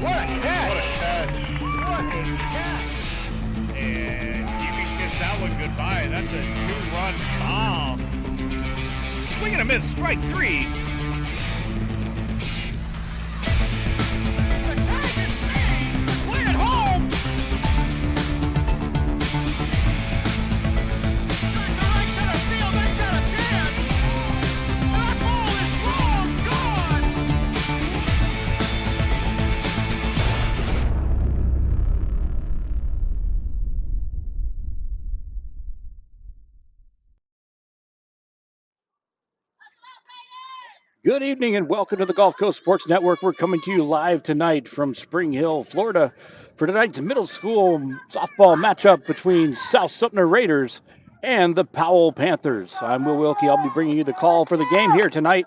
What a catch. And you can kiss that one goodbye. That's a two-run bomb. Swing and a miss, strike three. The tag is made. Play it home. Strike the right to the field. They've got a chance. That ball is long gone. Good evening and welcome to the Gulf Coast Sports Network. We're coming to you live tonight from Spring Hill, Florida, for tonight's middle school softball matchup between South Sumter Raiders and the Powell Panthers. I'm Will Wilkie. I'll be bringing you the call for the game here tonight.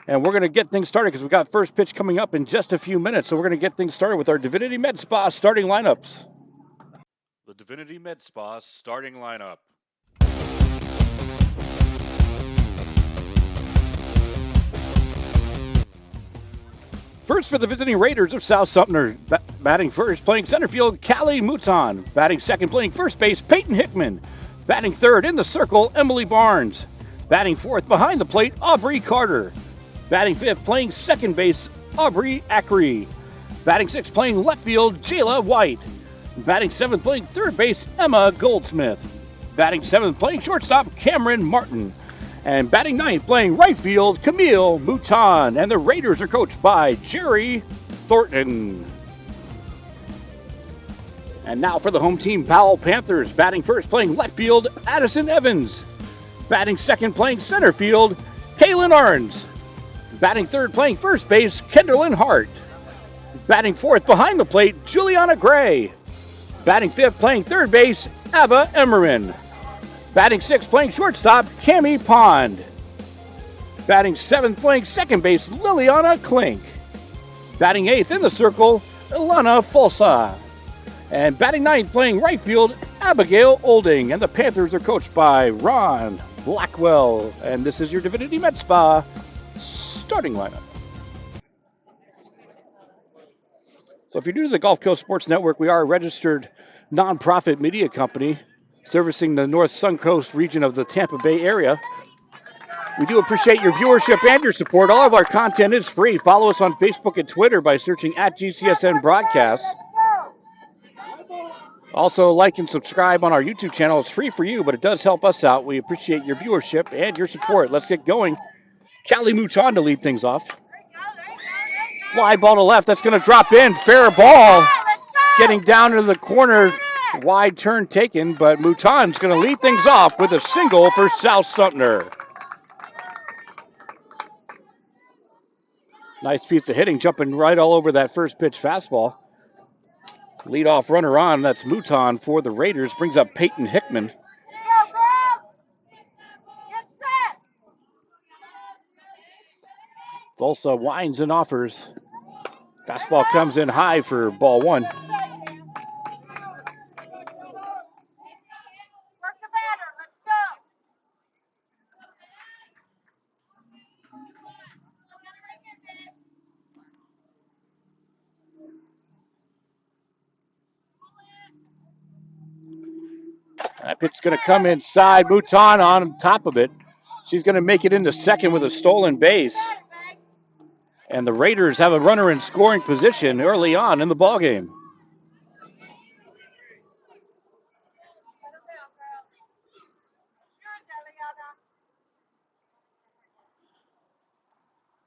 And we're going to get things started because we've got first pitch coming up in just a few minutes. So we're going to get things started with our Divinity Med Spa starting lineups. The Divinity Med Spa starting lineup. First for the visiting Raiders of South Sumter, batting first, playing center field, Callie Mouton. Batting second, playing first base, Peyton Hickman. Batting third, in the circle, Emily Barnes. Batting fourth, behind the plate, Aubrey Carter. Batting fifth, playing second base, Aubrey Ackery. Batting sixth, playing left field, Jayla White. Batting seventh, playing third base, Emma Goldsmith. Batting seventh, playing shortstop, Cameron Martin. And batting ninth, playing right field, Camille Mouton. And the Raiders are coached by Jerry Thornton. And now for the home team, Powell Panthers. Batting first, playing left field, Addison Evans. Batting second, playing center field, Kaylin Arns. Batting third, playing first base, Kenderlyn Hart. Batting fourth, behind the plate, Juliana Gray. Batting fifth, playing third base, Ava Emmerman. Batting sixth, playing shortstop, Cammie Pond. Batting seventh, playing second base, Liliana Klink. Batting eighth, in the circle, Ilana Folsa. And batting ninth, playing right field, Abigail Olding. And the Panthers are coached by Ron Blackwell. And this is your Divinity Med Spa starting lineup. So if you're new to the Gulf Coast Sports Network, we are a registered nonprofit media company servicing the North Suncoast region of the Tampa Bay area. We do appreciate your viewership and your support. All of our content is free. Follow us on Facebook and Twitter by searching @GCSN Broadcasts. Also, like and subscribe on our YouTube channel. It's free for you, but it does help us out. We appreciate your viewership and your support. Let's get going. Callie Mouton to lead things off. Fly ball to left. That's going to drop in. Fair ball. Getting down to the corner. Wide turn taken, but Mouton's going to lead things off with a single for South Sumter. Nice piece of hitting, jumping right all over that first pitch fastball. Leadoff runner on, that's Mouton for the Raiders, brings up Peyton Hickman. Volsa winds and offers. Fastball comes in high for ball one. That pitch is going to come inside. Mouton on top of it. She's going to make it into second with a stolen base. And the Raiders have a runner in scoring position early on in the ballgame.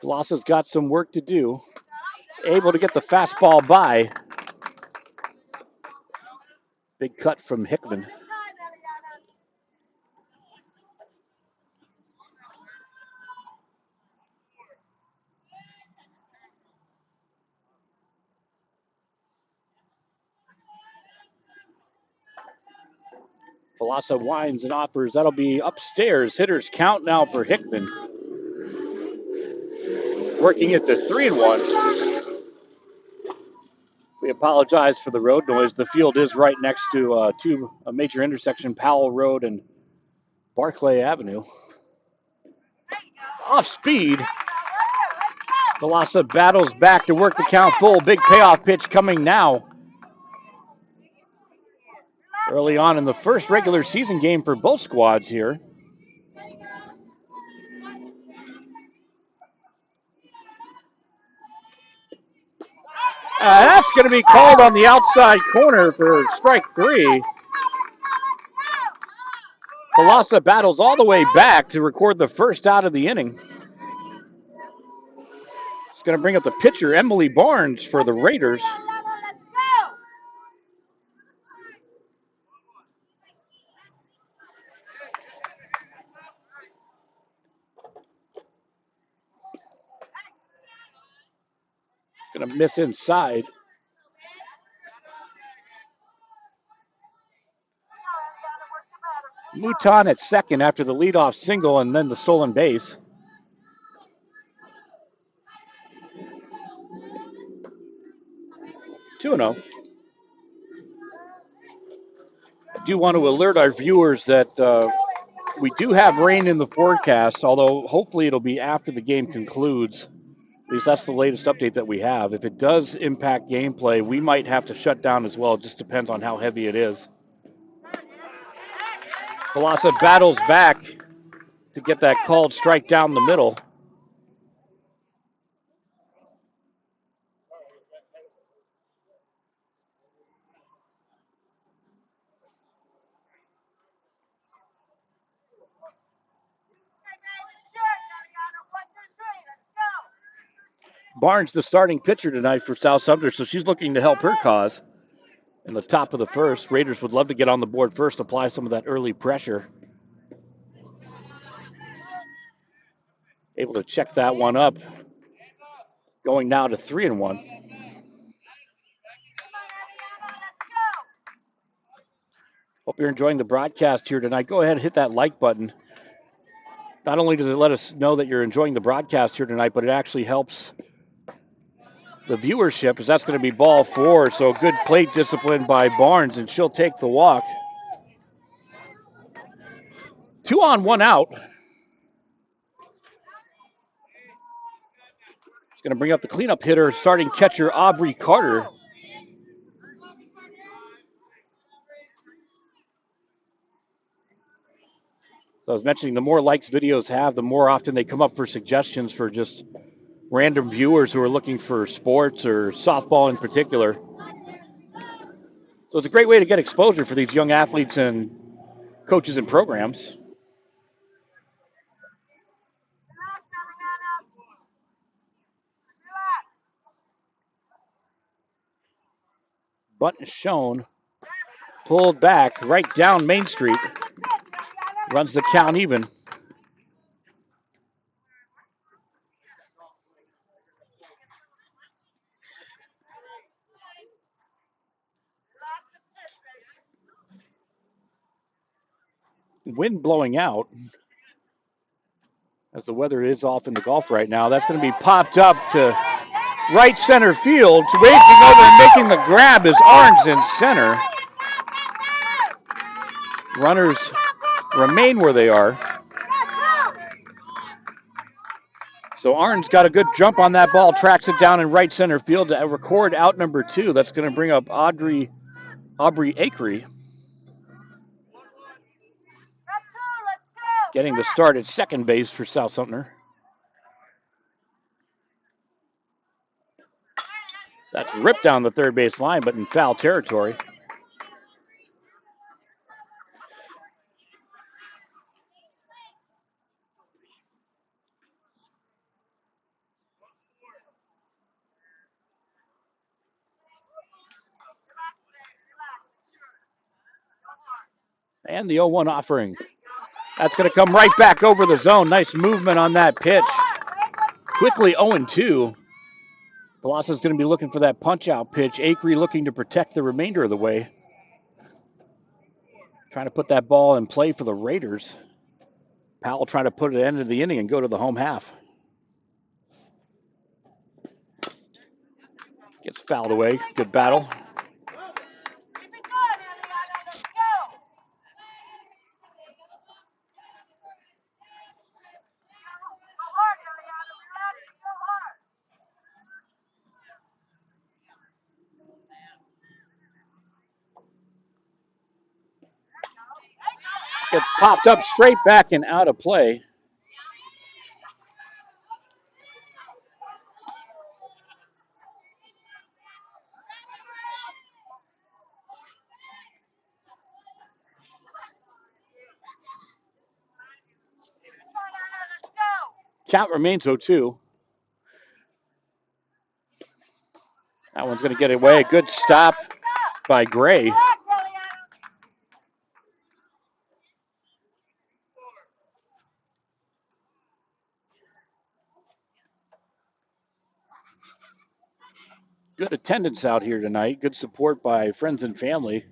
Glossa's got some work to do. Able to get the fastball by. Big cut from Hickman. Glossa winds and offers. That'll be upstairs. Hitters count now for Hickman. Working at the 3-1. We apologize for the road noise. The field is right next to a major intersection, Powell Road and Barclay Avenue. Off speed. Velasa battles back to work the count full. Big payoff pitch coming now. Early on in the first regular season game for both squads here. That's going to be called on the outside corner for strike 3. Velasa battles all the way back to record the first out of the inning. It's going to bring up the pitcher, Emily Barnes, for the Raiders. Going to miss inside. Mouton at second after the leadoff single and then the stolen base. Two 2-0. I do want to alert our viewers that we do have rain in the forecast, although hopefully it'll be after the game concludes. At least that's the latest update that we have. If it does impact gameplay, we might have to shut down as well. It just depends on how heavy it is. Velasa battles back to get that called strike down the middle. Barnes, the starting pitcher tonight for South Sumter, so she's looking to help her cause. In the top of the first, Raiders would love to get on the board first, apply some of that early pressure. Able to check that one up. Going now to 3-1. Hope you're enjoying the broadcast here tonight. Go ahead and hit that like button. Not only does it let us know that you're enjoying the broadcast here tonight, but it actually helps the viewership, as that's going to be ball 4. So good plate discipline by Barnes, and she'll take the walk. 2 on, 1 out. It's going to bring up the cleanup hitter, starting catcher Aubrey Carter. So I was mentioning, the more likes videos have, the more often they come up for suggestions for just random viewers who are looking for sports or softball in particular. So it's a great way to get exposure for these young athletes and coaches and programs. Button shown, pulled back right down Main Street, runs the count even. Wind blowing out as the weather is off in the Gulf right now. That's going to be popped up to right center field. Racing over and making the grab is Arns in center. Runners remain where they are. So Arns got a good jump on that ball, tracks it down in right center field to record out number 2. That's going to bring up Aubrey Akery. Getting the start at second base for South Sumter. That's ripped down the third base line, but in foul territory. And the 0-1 offering. That's going to come right back over the zone. Nice movement on that pitch. Quickly 0-2. Velasa going to be looking for that punch-out pitch. Akery looking to protect the remainder of the way. Trying to put that ball in play for the Raiders. Powell trying to put it at the end of the inning and go to the home half. Gets fouled away. Good battle. Gets popped up straight back and out of play. Count remains 0-2. That one's going to get away. Good stop by Gray. Good attendance out here tonight. Good support by friends and family.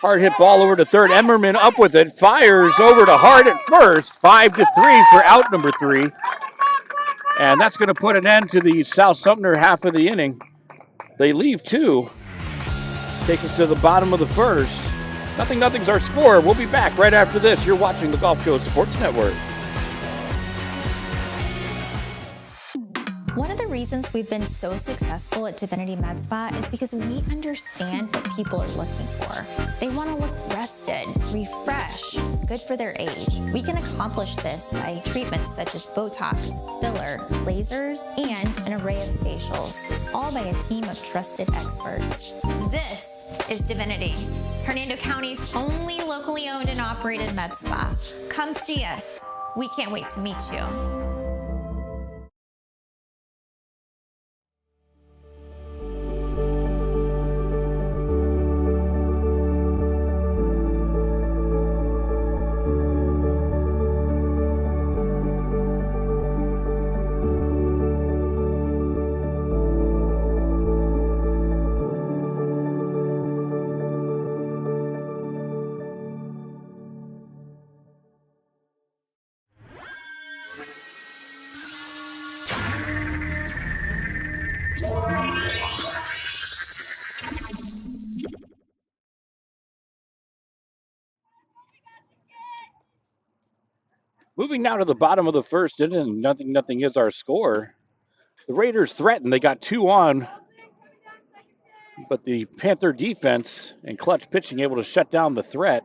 Hard hit ball over to third. Emmerman up with it. Fires over to Hart at first. 5-3 for out number 3. And that's going to put an end to the South Sumter half of the inning. They leave 2. Takes us to the bottom of the first. Nothing's our score. We'll be back right after this. You're watching the Gulf Coast Sports Network. One of the reasons we've been so successful at Divinity Med Spa is because we understand what people are looking for. They want to look rested, refreshed, good for their age. We can accomplish this by treatments such as Botox, filler, lasers, and an array of facials, all by a team of trusted experts. This is Divinity, Hernando County's only locally owned and operated med spa. Come see us. We can't wait to meet you. Moving now to the bottom of the first inning, nothing is our score. The Raiders threatened. They got 2 on, but the Panther defense and clutch pitching able to shut down the threat.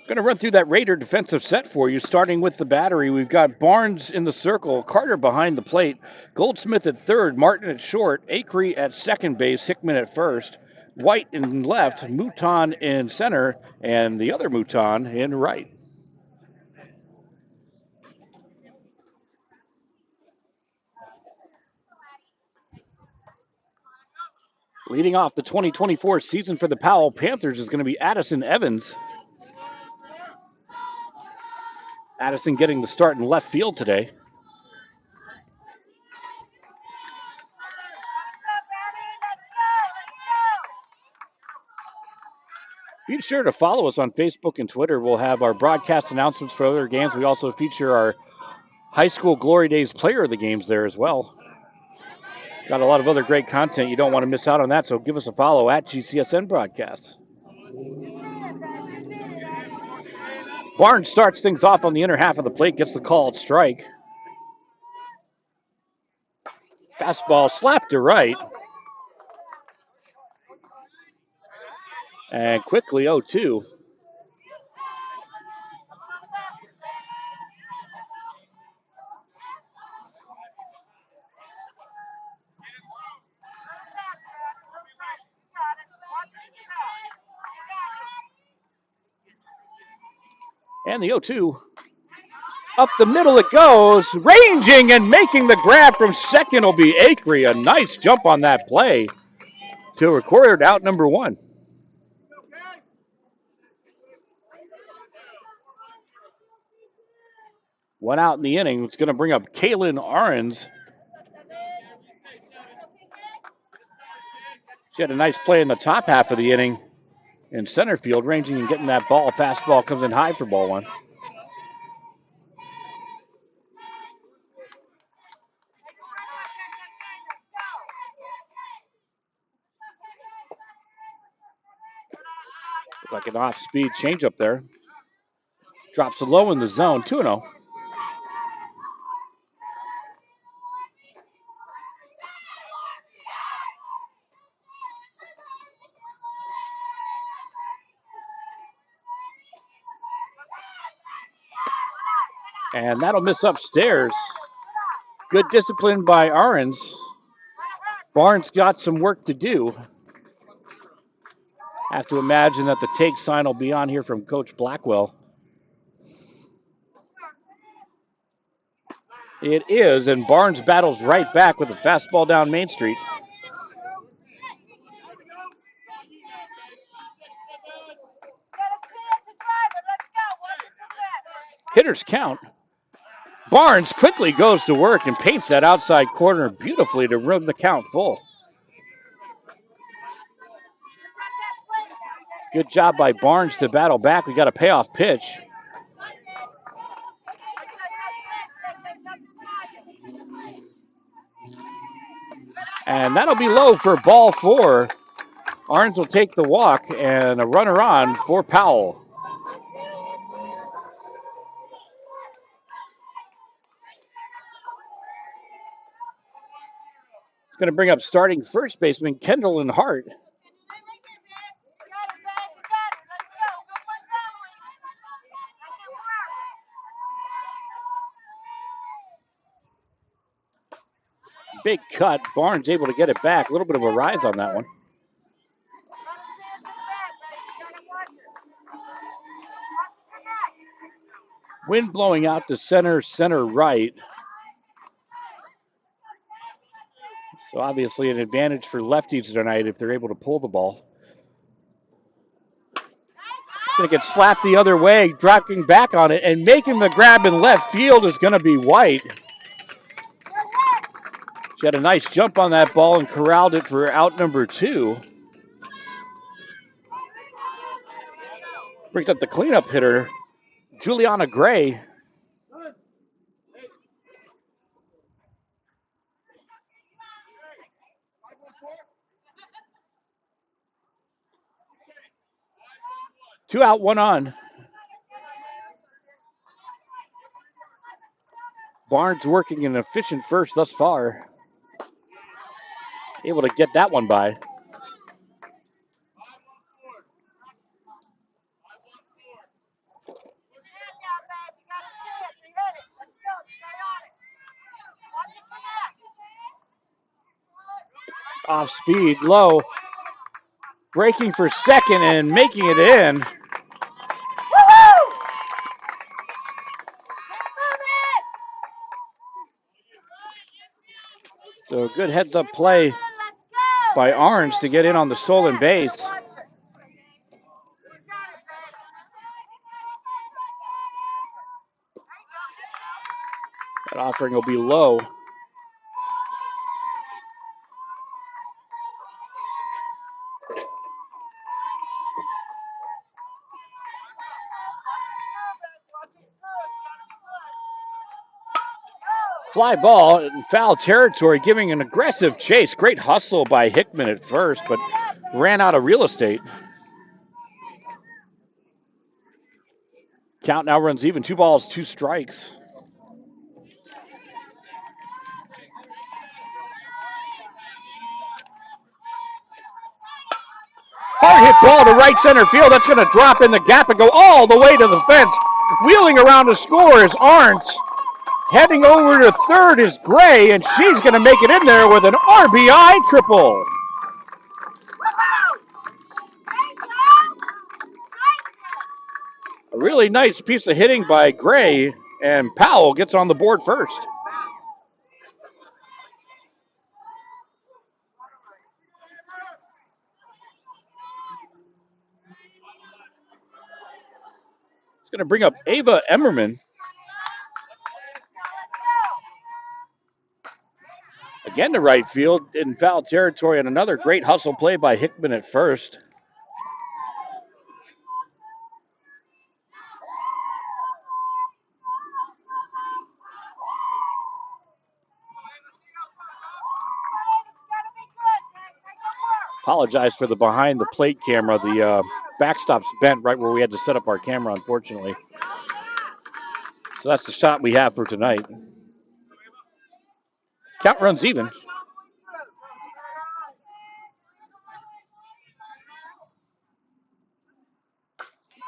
Going to run through that Raider defensive set for you, starting with the battery. We've got Barnes in the circle, Carter behind the plate, Goldsmith at third, Martin at short, Acree at second base, Hickman at first, White in left, Mouton in center, and the other Mouton in right. Leading off the 2024 season for the Powell Panthers is going to be Addison Evans. Addison getting the start in left field today. Be sure to follow us on Facebook and Twitter. We'll have our broadcast announcements for other games. We also feature our High School Glory Days player of the games there as well. Got a lot of other great content. You don't want to miss out on that, so give us a follow at GCSN Broadcasts. Barnes starts things off on the inner half of the plate, gets the called strike. Fastball slapped to right. And quickly 0-2. And the 0-2. Up the middle it goes. Ranging and making the grab from second will be Acree. A nice jump on that play to record out number 1. One out in the inning. It's going to bring up Kaylin Arons. She had a nice play in the top half of the inning in center field, ranging and getting that ball. Fastball comes in high for ball 1. Like an off-speed changeup there. Drops it low in the zone, 2-0. And that'll miss upstairs. Good discipline by Ahrens. Barnes got some work to do. Have to imagine that the take sign will be on here from Coach Blackwell. It is, and Barnes battles right back with a fastball down Main Street. Hitters count. Barnes quickly goes to work and paints that outside corner beautifully to run the count full. Good job by Barnes to battle back. We got a payoff pitch. And that'll be low for ball 4. Ahrens will take the walk and a runner on for Powell. It's going to bring up starting first baseman Kendall and Hart. Big cut. Barnes able to get it back. A little bit of a rise on that one. Wind blowing out to center, center right. So obviously an advantage for lefties tonight if they're able to pull the ball. It's going to get slapped the other way, dropping back on it, and making the grab in left field is going to be White. She had a nice jump on that ball and corralled it for out number 2. Brings up the cleanup hitter, Juliana Gray. Two out, one on. Barnes working an efficient first thus far. Able to get that one by. Off speed, low. Breaking for second and making it in. So good heads-up play by Ahrens to get in on the stolen base. That offering will be low. Fly ball in foul territory, giving an aggressive chase. Great hustle by Hickman at first, but ran out of real estate. Count now runs even. 2 balls, 2 strikes. Hard hit ball to right center field. That's going to drop in the gap and go all the way to the fence. Wheeling around to score is Ahrens. Heading over to third is Gray, and she's going to make it in there with an RBI triple. A really nice piece of hitting by Gray, and Powell gets on the board first. It's going to bring up Ava Emmerman. Again to right field in foul territory, and another great hustle play by Hickman at first. Apologize for the behind the plate camera. The backstop's bent right where we had to set up our camera, unfortunately. So that's the shot we have for tonight. Count runs even.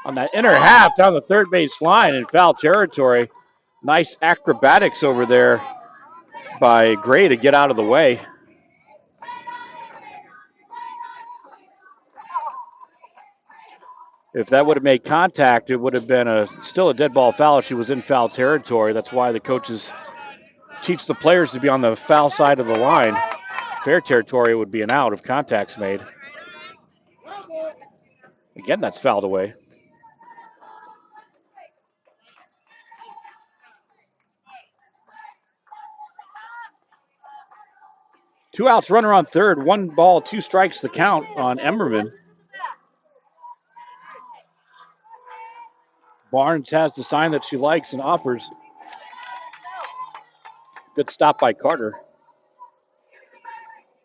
On that inner half down the third base line in foul territory. Nice acrobatics over there by Gray to get out of the way. If that would have made contact, it would have been still a dead ball foul. She was in foul territory. That's why the coaches teach the players to be on the foul side of the line. Fair territory would be an out if contact's made. Again, that's fouled away. Two outs, runner on third. 1 ball, 2 strikes the count on Emmerman. Barnes has the sign that she likes and offers. Good stop by Carter.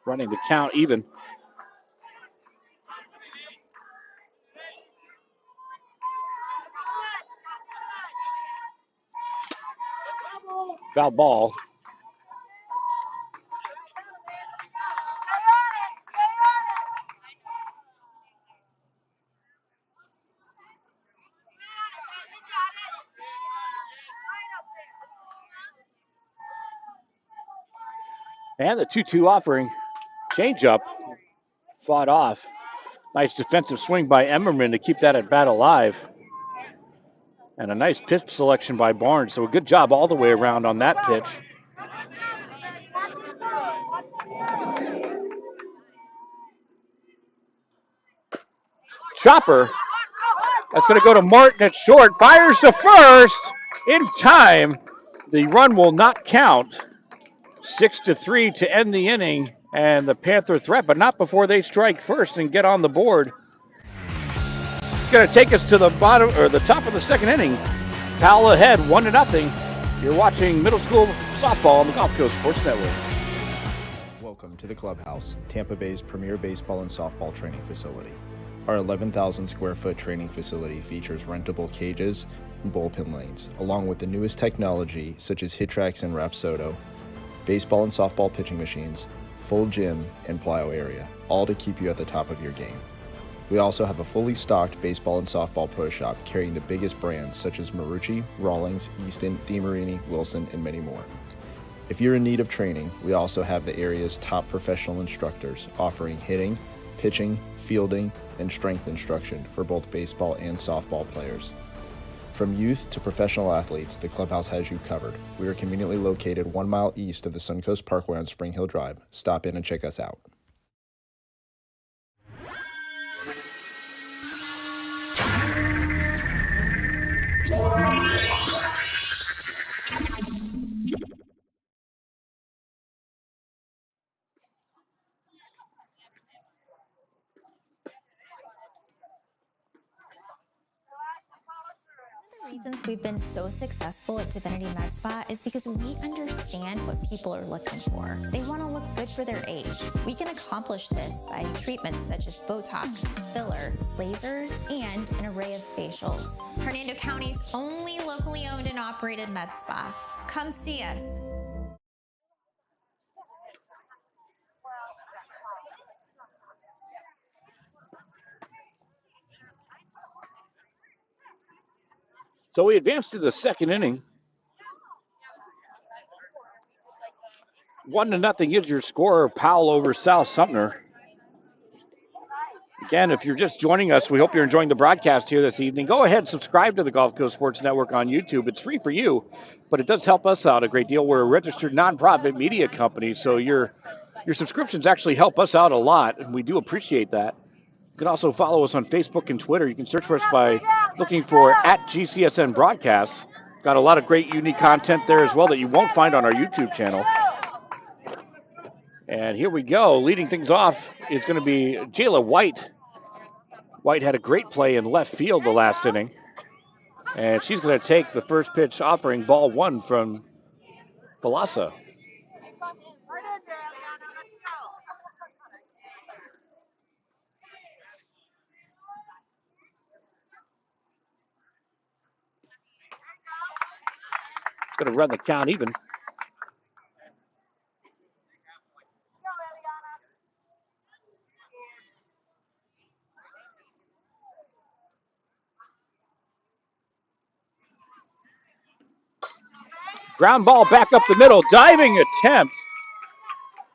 Running the count even. Foul ball. And the 2-2 offering. Changeup. Fought off. Nice defensive swing by Emmerman to keep that at bat alive. And a nice pitch selection by Barnes. So a good job all the way around on that pitch. Chopper. That's going to go to Martin at short. Fires to first in time. The run will not count. 6-3 to end the inning. And the Panther threat, but not before they strike first and get on the board. It's going to take us to the bottom or the top of the second inning. Powell ahead, 1-0. You're watching middle school softball on the Gulf Coast Sports Network. Welcome to the Clubhouse, Tampa Bay's premier baseball and softball training facility. Our 11,000 square foot training facility features rentable cages and bullpen lanes, along with the newest technology such as HitTrax and Rapsodo, baseball and softball pitching machines, full gym, and plyo area, all to keep you at the top of your game. We also have a fully stocked baseball and softball pro shop carrying the biggest brands such as Marucci, Rawlings, Easton, DeMarini, Wilson, and many more. If you're in need of training, we also have the area's top professional instructors offering hitting, pitching, fielding, and strength instruction for both baseball and softball players. From youth to professional athletes, the Clubhouse has you covered. We are conveniently located 1 mile east of the Suncoast Parkway on Spring Hill Drive. Stop in and check us out. Reasons we've been so successful at Divinity Med Spa is because we understand what people are looking for. They want to look good for their age. We can accomplish this by treatments such as Botox, filler, lasers, and an array of facials. Hernando County's only locally owned and operated med spa. Come see us. So we advance to the second inning. 1-0 is your score. Powell over South Sumter. Again, if you're just joining us, we hope you're enjoying the broadcast here this evening. Go ahead and subscribe to the Gulf Coast Sports Network on YouTube. It's free for you, but it does help us out a great deal. We're a registered nonprofit media company, so your subscriptions actually help us out a lot, and we do appreciate that. You can also follow us on Facebook and Twitter. You can search for us by looking for @GCSN Broadcasts. Got a lot of great, unique content there as well that you won't find on our YouTube channel. And here we go. Leading things off is going to be Jayla White. White had a great play in left field the last inning. And she's going to take the first pitch offering ball 1 from Palasa. Going to run the count even. Ground ball back up the middle. Diving attempt.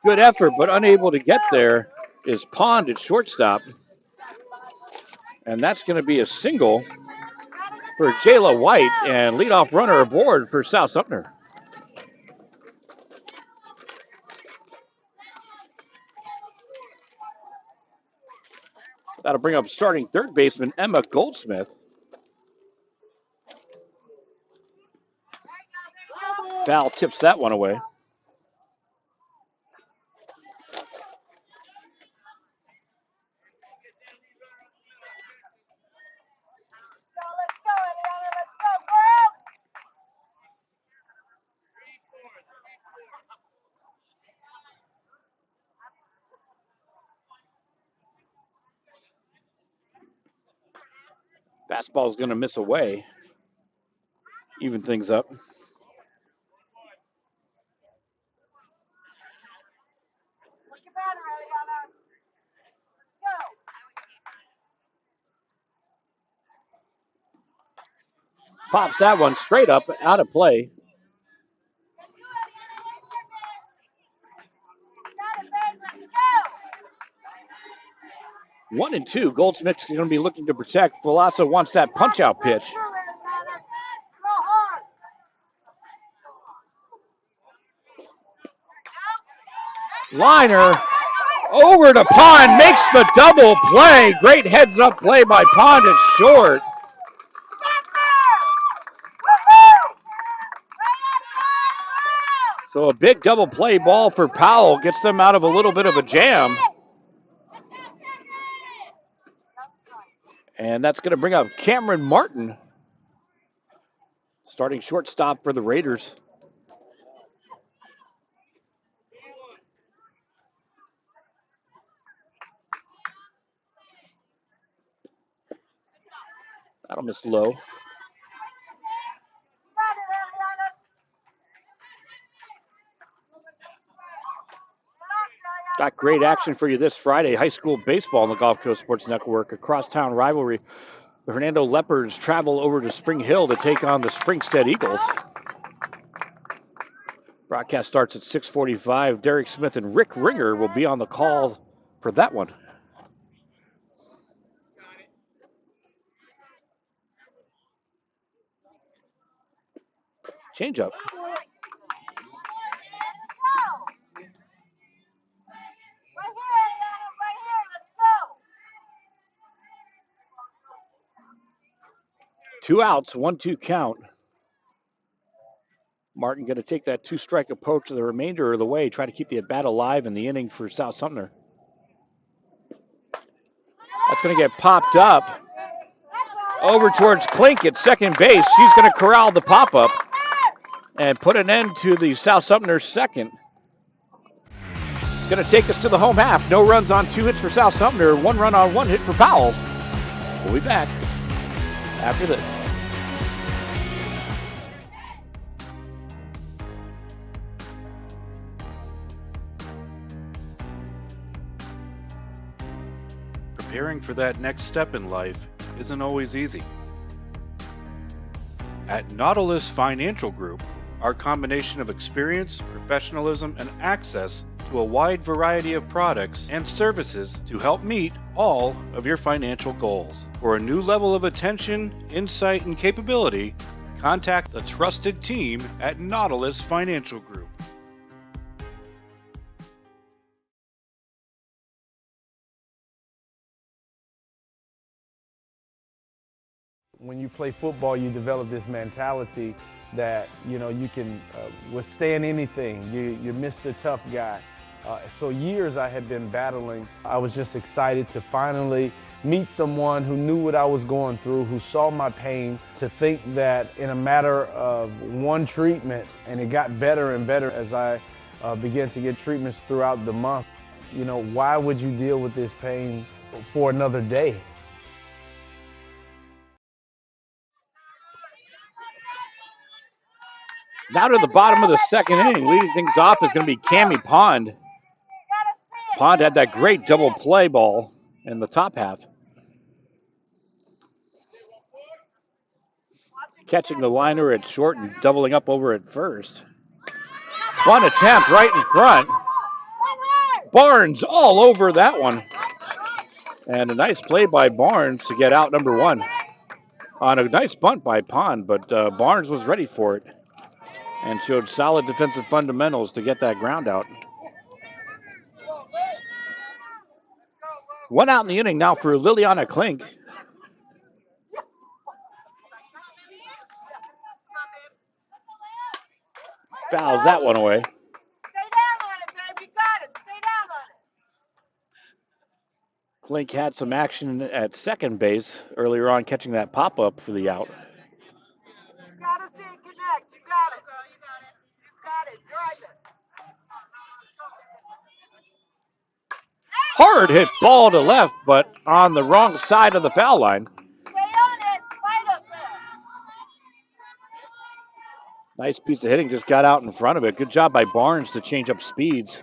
Good effort, but unable to get there is Pond at shortstop. And that's going to be a single for Jayla White and leadoff runner aboard for South Sumter. That'll bring up starting third baseman Emma Goldsmith. Val tips that one away. Fastball's going to miss away. Even things up. Pops that one straight up, out of play. One and two. Goldsmith's going to be looking to protect. Veloso wants that punch-out pitch. Liner over to Pond, makes the double play. Great heads-up play by Pond at short. So a big double play ball for Powell gets them out of a little bit of a jam. And that's going to bring up Cameron Martin, starting shortstop for the Raiders. That'll miss low. Got great action for you this Friday. High school baseball on the Gulf Coast Sports Network. A crosstown rivalry. The Hernando Leopards travel over to Spring Hill to take on the Springstead Eagles. Broadcast starts at 6:45. Derek Smith and Rick Ringer will be on the call for that one. Changeup. Two outs, 1-2 count. Martin going to take that two-strike approach to the remainder of the way, try to keep the at-bat alive in the inning for South Sumter. That's going to get popped up over towards Klink at second base. She's going to corral the pop-up and put an end to the South Sumter second. Going to take us to the home half. No runs on 2 hits for South Sumter. 1 run on 1 hit for Powell. We'll be back after this. Preparing for that next step in life isn't always easy. At Nautilus Financial Group, our combination of experience, professionalism, and access to a wide variety of products and services to help meet all of your financial goals. For a new level of attention, insight, and capability, contact the trusted team at Nautilus Financial Group. When you play football, you develop this mentality that, you can withstand anything. You're Mr. Tough Guy. So years I had been battling. I was just excited to finally meet someone who knew what I was going through, who saw my pain, to think that in a matter of one treatment, and it got better and better as I began to get treatments throughout the month. Why would you deal with this pain for another day? Now to the bottom of the second inning. Leading things off is going to be Cammie Pond. Pond had that great double play ball in the top half. catching the liner at short and doubling up over at first. One attempt right in front. Barnes all over that one. And a nice play by Barnes to get out number one. On a nice bunt by Pond, but Barnes was ready for it and showed solid defensive fundamentals to get that ground out. One out in the inning now for Liliana Klink. Fouls that one away. Klink had some action at second base earlier on, catching that pop-up for the out. You gotta see it connect. You got it. You got it. Drive it. Hard hit ball to left, but on the wrong side of the foul line. Stay on it. Fight up there. Nice piece of hitting, just got out in front of it. Good job by Barnes to change up speeds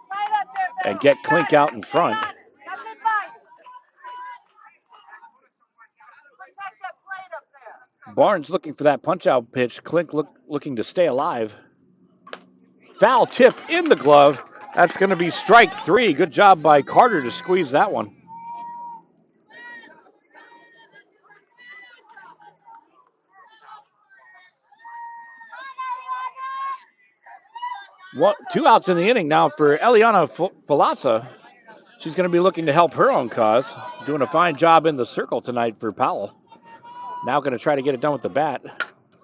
Fight up there, and get Klink out in front. Come in by. Protect that plate up there. Barnes looking for that punch-out pitch. Klink looking to stay alive. Foul tip in the glove. That's going to be strike three. Good job by Carter to squeeze that one. Two outs in the inning now for Eliana Falasa. She's going to be looking to help her own cause. Doing a fine job in the circle tonight for Powell. Now going to try to get it done with the bat.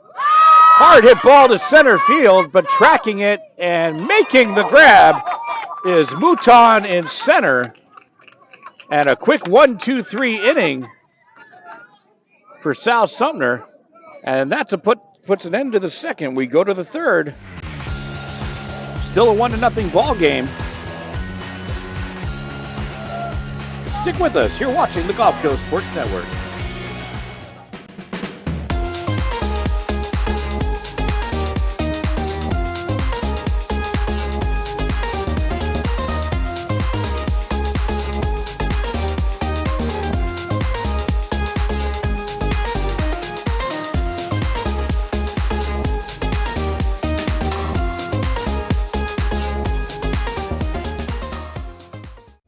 Hard hit ball to center field, but tracking it and making the grab is Mouton in center. And a quick 1-2-3 inning for South Sumter. And that's puts an end to the second. We go to the third. Still a 1-0 ball game. Stick with us. You're watching the Gulf Coast Sports Network.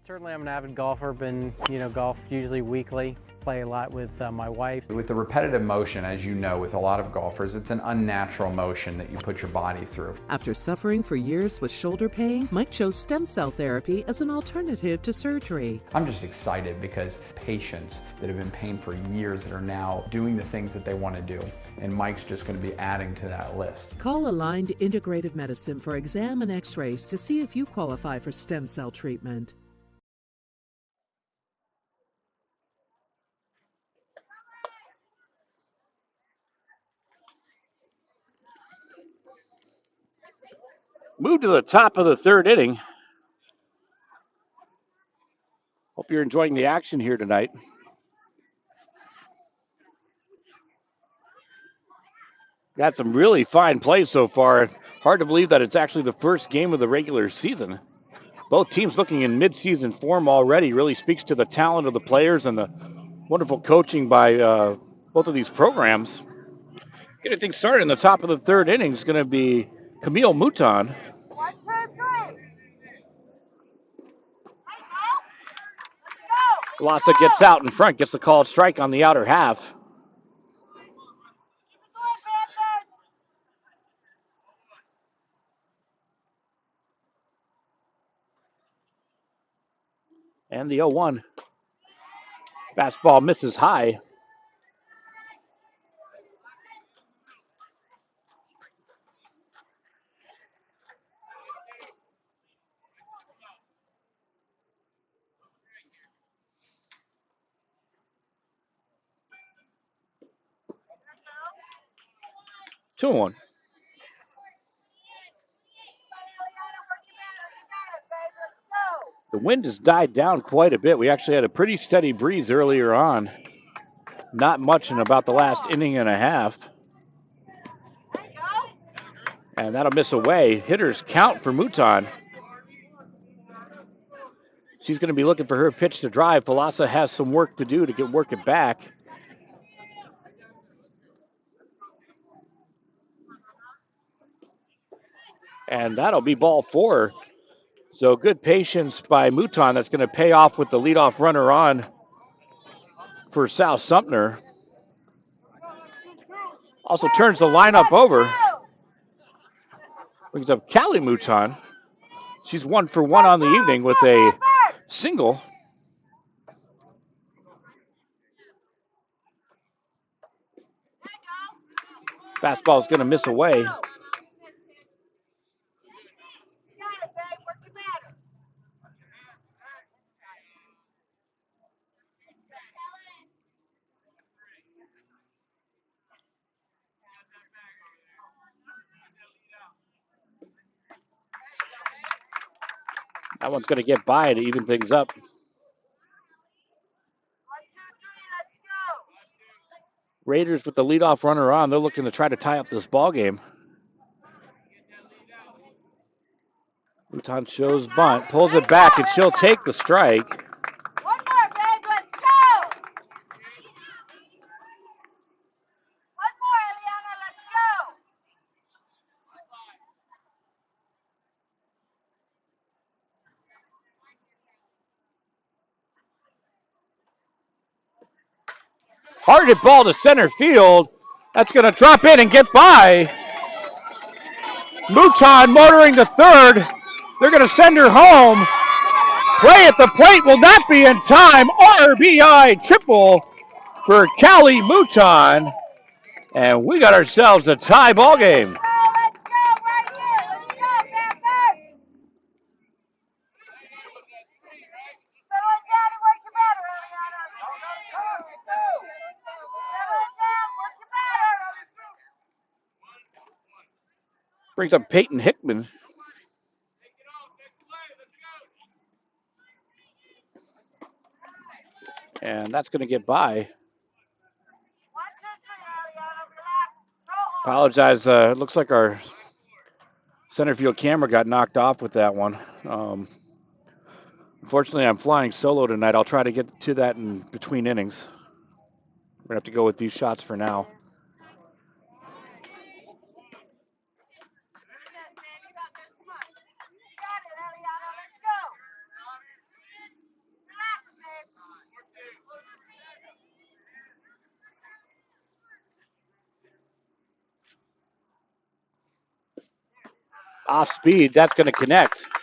Certainly I'm an avid golfer, been, golf usually weekly, play a lot with my wife. With the repetitive motion, as you know, with a lot of golfers, it's an unnatural motion that you put your body through. After suffering for years with shoulder pain, Mike chose stem cell therapy as an alternative to surgery. I'm just excited because patients that have been in pain for years that are now doing the things that they want to do, and Mike's just going to be adding to that list. Call Aligned Integrative Medicine for exam and x-rays to see if you qualify for stem cell treatment. Move to the top of the third inning. Hope you're enjoying the action here tonight. Got some really fine plays so far. Hard to believe that it's actually the first game of the regular season. Both teams looking in mid-season form already. Really speaks to the talent of the players and the wonderful coaching by both of these programs. Getting things started in the top of the third inning is going to be Camille Mouton. 1, 2, 3. Lassa gets out in front, gets the called strike on the outer half. And the 0-1. Fastball misses high. Two and one. The wind has died down quite a bit. We actually had a pretty steady breeze earlier on. Not much in about the last inning and a half. And that'll miss away. Hitters count for Mouton. She's going to be looking for her pitch to drive. Falasa has some work to do to work it back. And that'll be ball 4. So good patience by Mouton. That's going to pay off with the leadoff runner on for South Sumter. Also turns the lineup over. Brings up Callie Mouton. She's 1 for 1 on the evening with a single. Fastball is going to miss away. That one's going to get by to even things up. Raiders with the leadoff runner on. They're looking to try to tie up this ball game. Mouton shows bunt, pulls it back, and she'll take the strike. One more, babe. Let's go. One more, Eliana. Let's go. Hard hit ball to center field. That's going to drop in and get by. Mouton motoring to third. They're going to send her home. Play at the plate will not be in time. RBI triple for Callie Mouton. And we got ourselves a tie ball game. Let's go right here. Let's go, Panthers. Settle it down and work your batter, Eliana. Settle it down, work your batter. Brings up Peyton Hickman. And that's going to get by. 1, 2, 3, Eliana. Relax. Go home. Apologize. It looks like our center field camera got knocked off with that one. Unfortunately, I'm flying solo tonight. I'll try to get to that in between innings. We're going to have to go with these shots for now. You got it, Eliana. Let's go. Relax, babe. Off speed, that's going to connect. 1, 2, 3,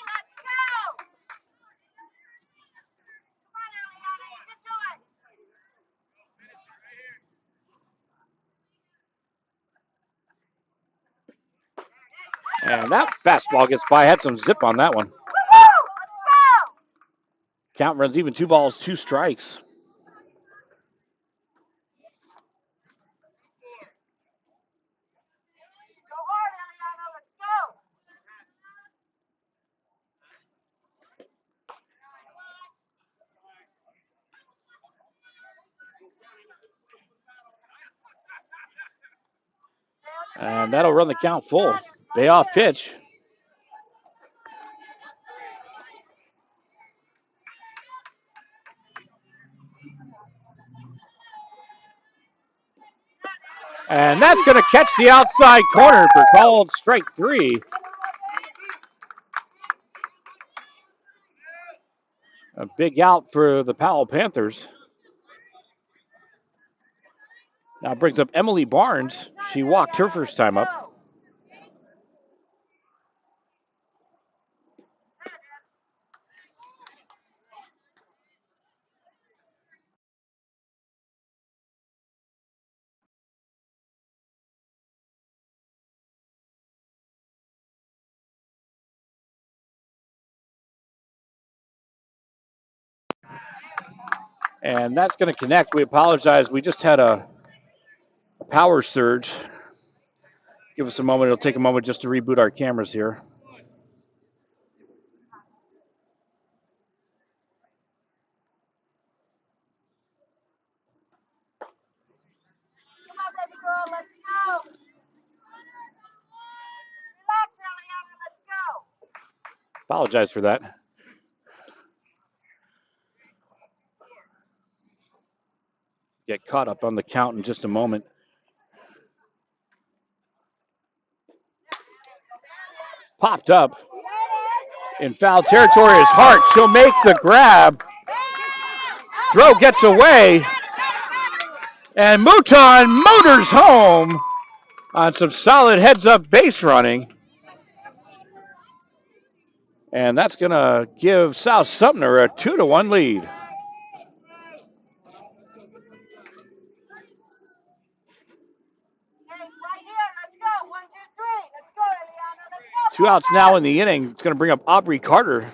let's go. Come on, Eliana. You can do it. And that fastball gets by. Had some zip on that one. Woo-hoo! Let's go. Count runs even, 2 balls, 2 strikes. Go hard, Eliana. Let's go. And that'll run the count full. Payoff pitch. And that's going to catch the outside corner for called strike 3. A big out for the Powell Panthers. Now brings up Emily Barnes. She walked her first time up. And that's going to connect. We apologize. We just had a power surge. Give us a moment. It'll take a moment just to reboot our cameras here. Come on, baby girl. Let's go. Relax, Eliana. Let's go. Apologize for that. Get caught up on the count in just a moment. Popped up in foul territory is Hart. She'll make the grab. Throw gets away. And Mouton motors home on some solid heads-up base running. And that's going to give South Sumter a 2-1 lead. Two outs now in the inning. It's going to bring up Aubrey Carter.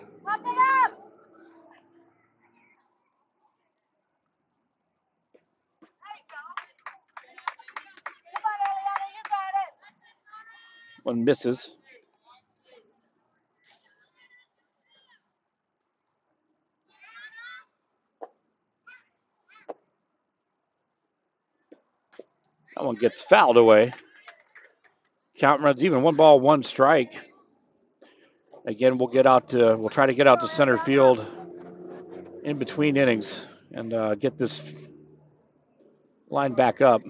One misses. That one gets fouled away. Count runs even. 1-1 strike. Again, we'll try to get out to center field in between innings and get this line back up.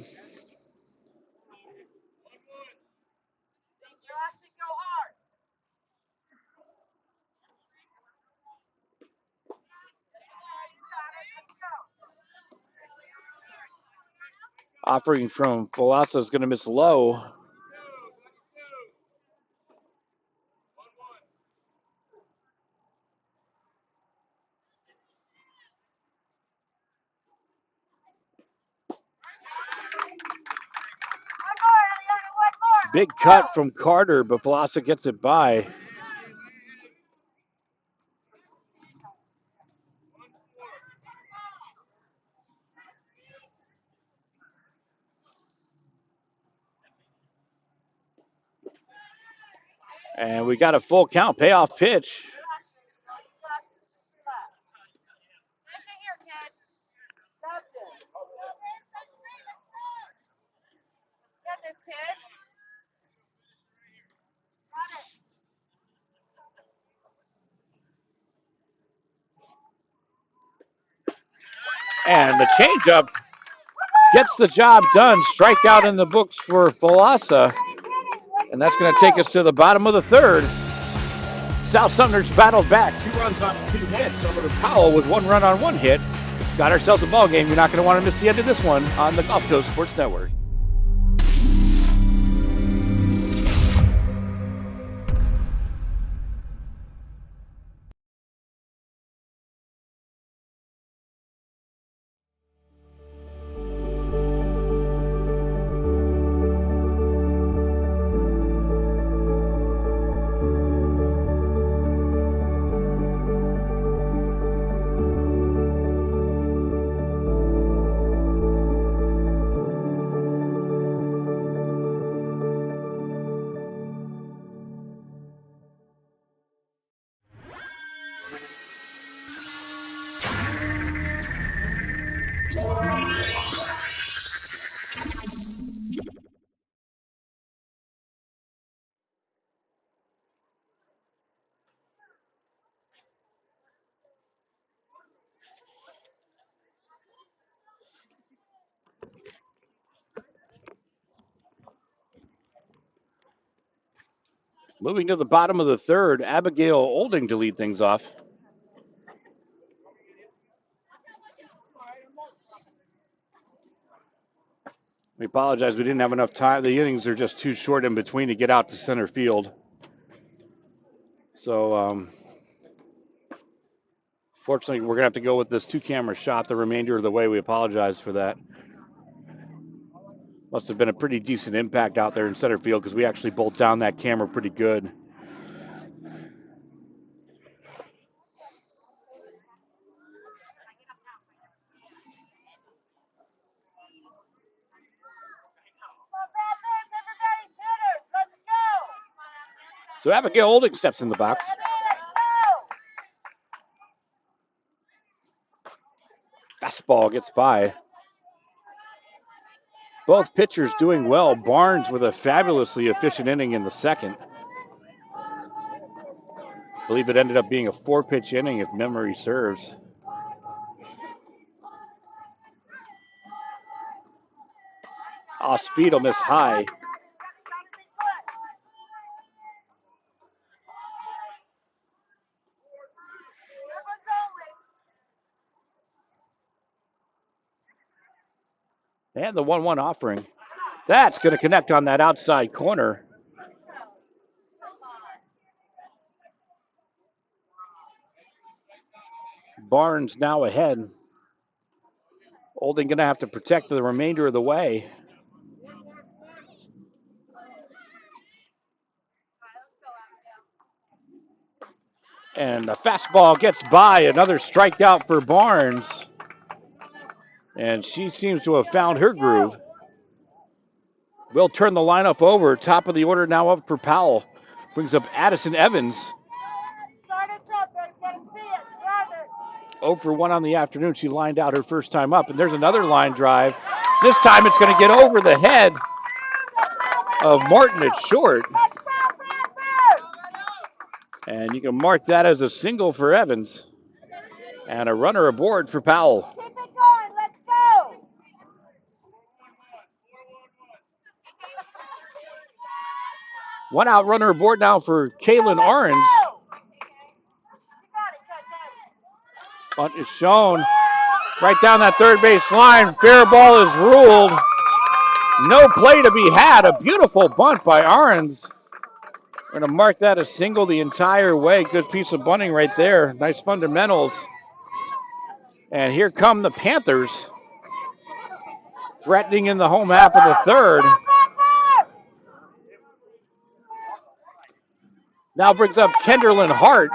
Offering from Folasa is going to miss low. Big cut from Carter, but Folasa gets it by. And we got a full count payoff pitch. And the changeup gets the job done. Strikeout in the books for Folasa. And that's going to take us to the bottom of the third. South Sumter's battled back. 2 runs on 2 hits over to Powell with 1 run on 1 hit. Got ourselves a ball game. You're not going to want to miss the end of this one on the Gulf Coast Sports Network. Moving to the bottom of the third, Abigail Olding to lead things off. We apologize, we didn't have enough time. The innings are just too short in between to get out to center field. So, fortunately, we're going to have to go with this 2-camera shot the remainder of the way. We apologize for that. Must have been a pretty decent impact out there in center field because we actually bolt down that camera pretty good. So Abigail Olding steps in the box. Fastball gets by. Both pitchers doing well. Barnes with a fabulously efficient inning in the second. I believe it ended up being a 4-pitch inning if memory serves. Off speed will miss high. And the 1-1 offering. That's going to connect on that outside corner. Barnes now ahead. Olding going to have to protect the remainder of the way. And the fastball gets by. Another strikeout for Barnes. And she seems to have found her groove. We'll turn the lineup over. Top of the order now up for Powell. Brings up Addison Evans. 0 for 1 on the afternoon. She lined out her first time up. And there's another line drive. This time it's going to get over the head of Martin at short. And you can mark that as a single for Evans. And a runner aboard for Powell. Keep it going. Let's go. One out runner aboard now for Kaylin Arns. Bunt is shown right down that third base line. Fair ball is ruled. No play to be had. A beautiful bunt by Arns. We're going to mark that a single the entire way. Good piece of bunting right there. Nice fundamentals. And here come the Panthers. Threatening in the home half of the third. Now brings up Kenderlin Hart.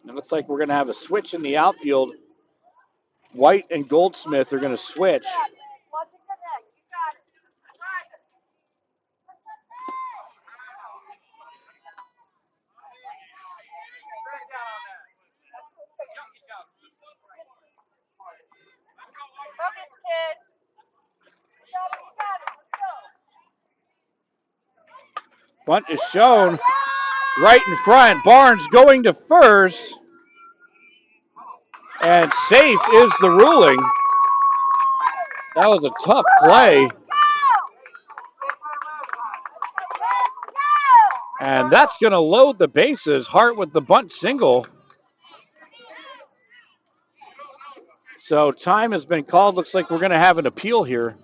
It looks like we're going to have a switch in the outfield. White and Goldsmith are going to switch. Bunt is shown right in front. Barnes going to first. And safe is the ruling. That was a tough play. And that's going to load the bases. Hart with the bunt single. So time has been called. Looks like we're going to have an appeal here.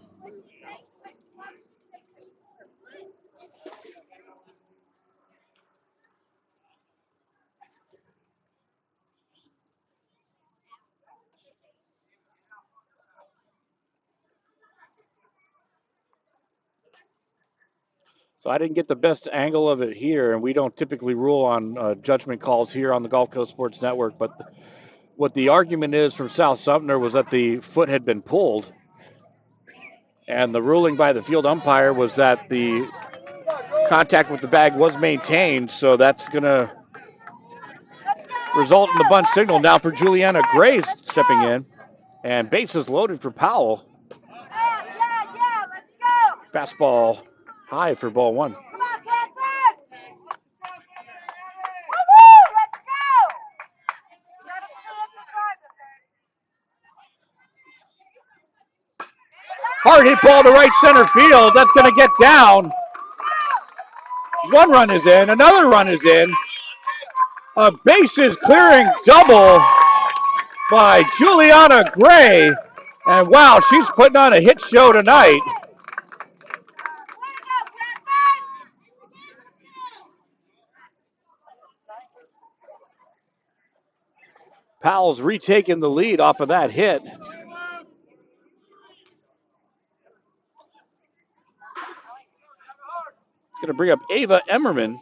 So I didn't get the best angle of it here, and we don't typically rule on judgment calls here on the Gulf Coast Sports Network. But what the argument is from South Sumter was that the foot had been pulled. And the ruling by the field umpire was that the contact with the bag was maintained, so that's going to result in the bunt signal now for Juliana Gray stepping in. And bases loaded for Powell. Fastball high for ball one. Hard hit ball to right center field. That's going to get down. One run is in. Another run is in. A bases clearing double by Juliana Gray. And wow, she's putting on a hit show tonight. Powell's retaking the lead off of that hit. Going to bring up Ava Emmerman.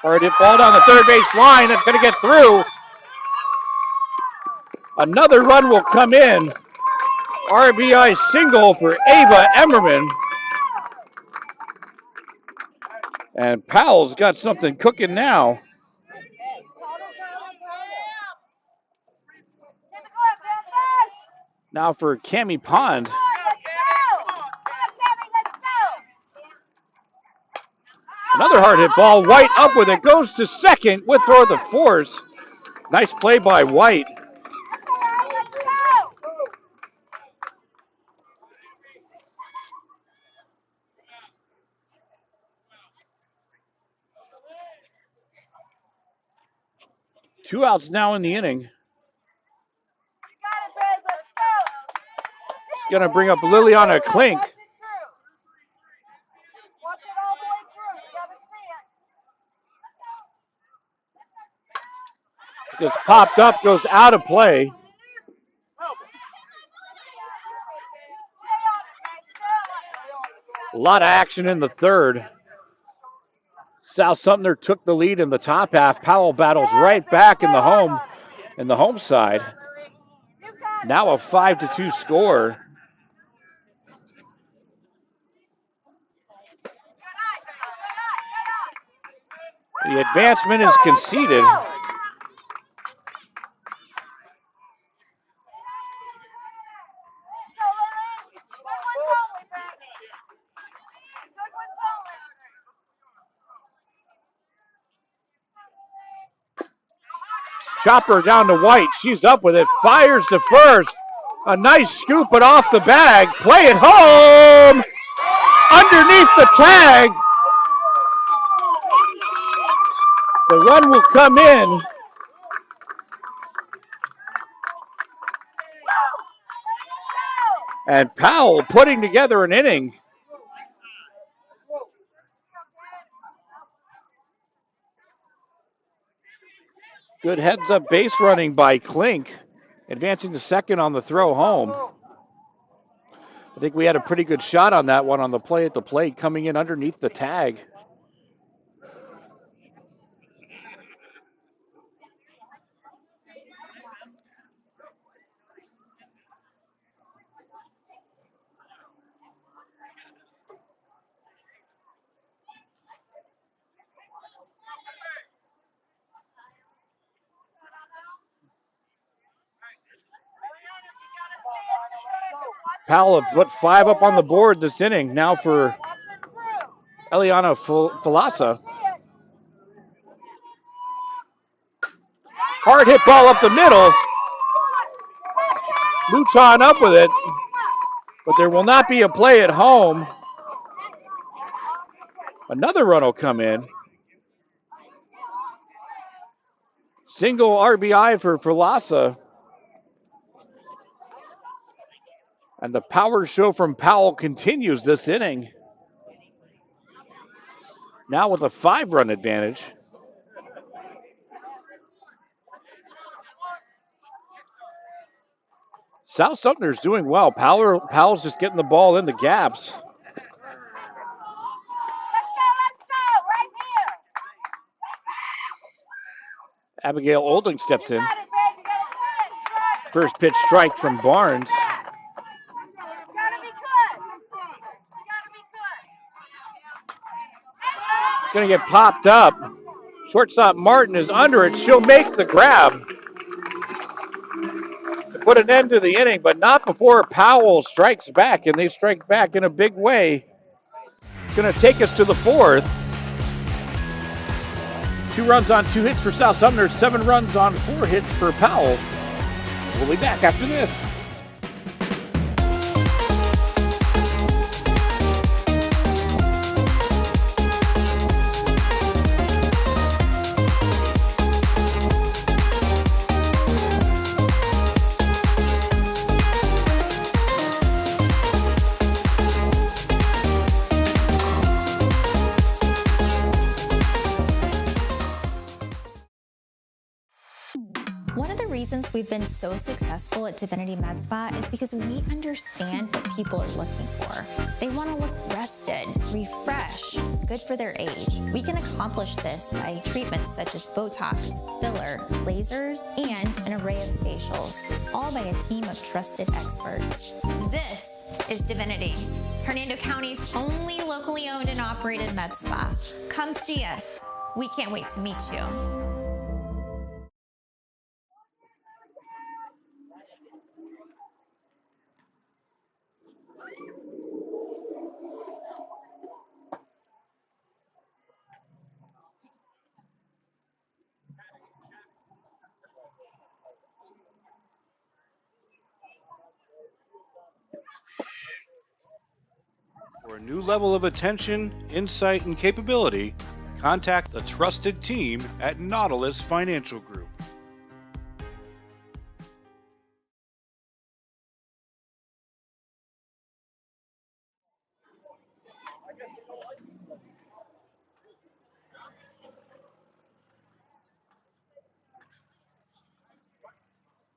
Hard hit ball down the third base line. That's going to get through. Another run will come in. RBI single for Ava Emmerman. And Powell's got something cooking now. Now for Cammie Pond. Another hard hit ball. White up with it. Goes to second with throw the force. Nice play by White. 2 outs now in the inning. You got it, babe. Let's go. Going to bring up Liliana Klink. Watch it through. Watch it all the way through. You got to see it. Gets popped up, goes out of play. A lot of action in the third. South Sumter took the lead in the top half. Powell battles right back in the home side. Now a 5-2 score. The advancement is conceded. Chopper down to White. She's up with it. Fires to first. A nice scoop, but off the bag. Play it home. Underneath the tag. The run will come in. And Powell putting together an inning. Good heads-up base running by Klink, advancing to second on the throw home. I think we had a pretty good shot on that one on the play at the plate, coming in underneath the tag. Powell put 5 up on the board this inning. Now for Eliana Falasa. Hard hit ball up the middle. Mouton up with it. But there will not be a play at home. Another run will come in. Single RBI for Falasa. And the power show from Powell continues this inning. Now with a 5-run advantage. South Sumter's doing well. Powell's just getting the ball in the gaps. Let's go, right here. Abigail Olding steps in. You got it, babe. You got to see it. First pitch strike from Barnes. You got to be good. You got to be good. Going to get popped up. Shortstop Martin is under it. She'll make the grab to put an end to the inning, but not before Powell strikes back, and they strike back in a big way. It's going to take us to the 4th. 2 runs on 2 hits for South Sumter, 7 runs on 4 hits for Powell. We'll be back after this. One of the reasons we've been so successful at Divinity Med Spa is because we understand what people are looking for. They want to look rested, refreshed, good for their age. We can accomplish this by treatments such as Botox, filler, lasers, and an array of facials, all by a team of trusted experts. This is Divinity, Hernando County's only locally owned and operated med spa. Come see us. We can't wait to meet you. For a new level of attention, insight, and capability, contact the trusted team at Nautilus Financial Group.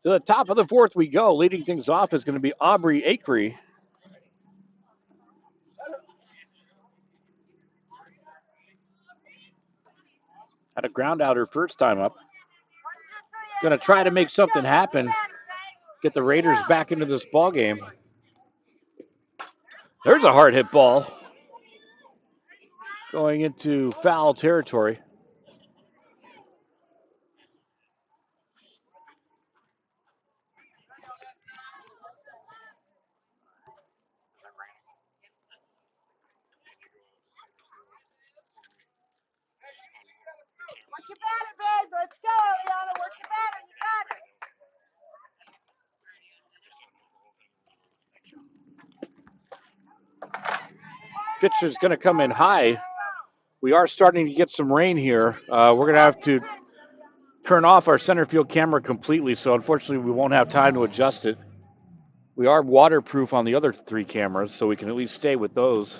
To the top of the fourth we go. Leading things off is going to be Aubrey Acree. Had a ground out her first time up. Going to try to make something happen. Get the Raiders back into this ball game. There's a hard hit ball. Going into foul territory. Work your batter, babe. Let's go, Eliana. Work your batter. You got it. Pitch is going to come in high. We are starting to get some rain here. We're going to have to turn off our center field camera completely, so unfortunately we won't have time to adjust it. We are waterproof on the other three cameras, so we can at least stay with those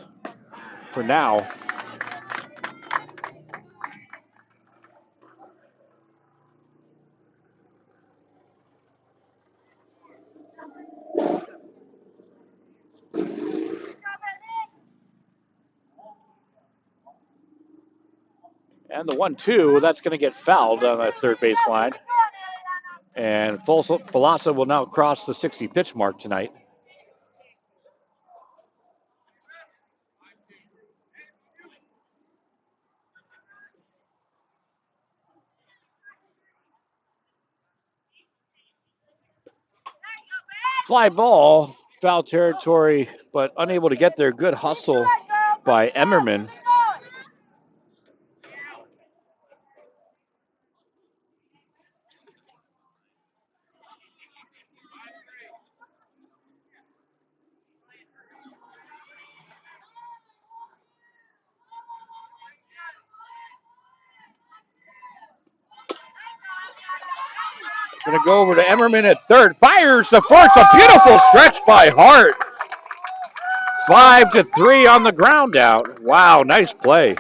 for now. And the 1-2, that's going to get fouled on that third base line. And Falasa will now cross the 60 pitch mark tonight. Fly ball, foul territory, but unable to get there. Good hustle by Emmerman. Going to go over to Emmerman at third. Fires the first. A beautiful stretch by Hart. 5-3 on the ground out. Wow, nice play.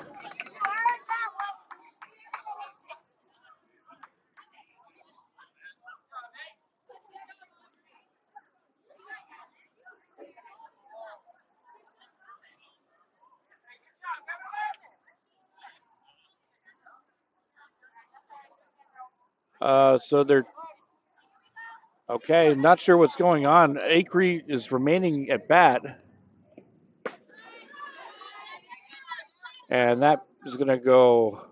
So they're okay. Not sure what's going on. Acree is remaining at bat, and that is going to go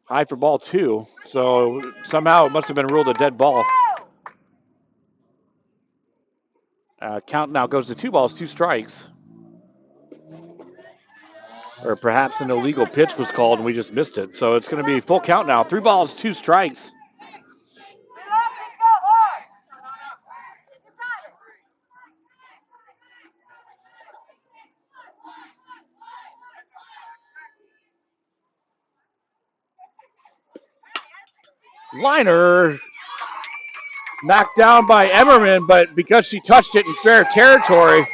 high for ball 2. So somehow it must have been ruled a dead ball. Count now goes to 2 balls, 2 strikes. Or perhaps an illegal pitch was called and we just missed it. So it's going to be full count now. 3 balls, 2 strikes. Liner knocked down by Emmerman, but because she touched it in fair territory,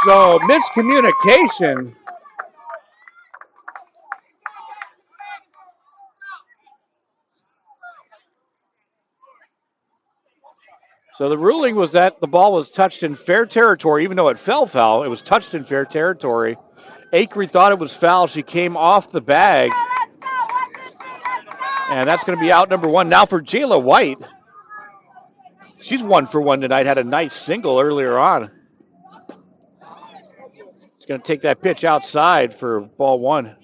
so miscommunication. So the ruling was that the ball was touched in fair territory, even though it fell foul. It was touched in fair territory. Acree thought it was foul. She came off the bag. And that's going to be out number 1. Now for Jayla White. She's 1 for 1 tonight. Had a nice single earlier on. She's going to take that pitch outside for ball 1.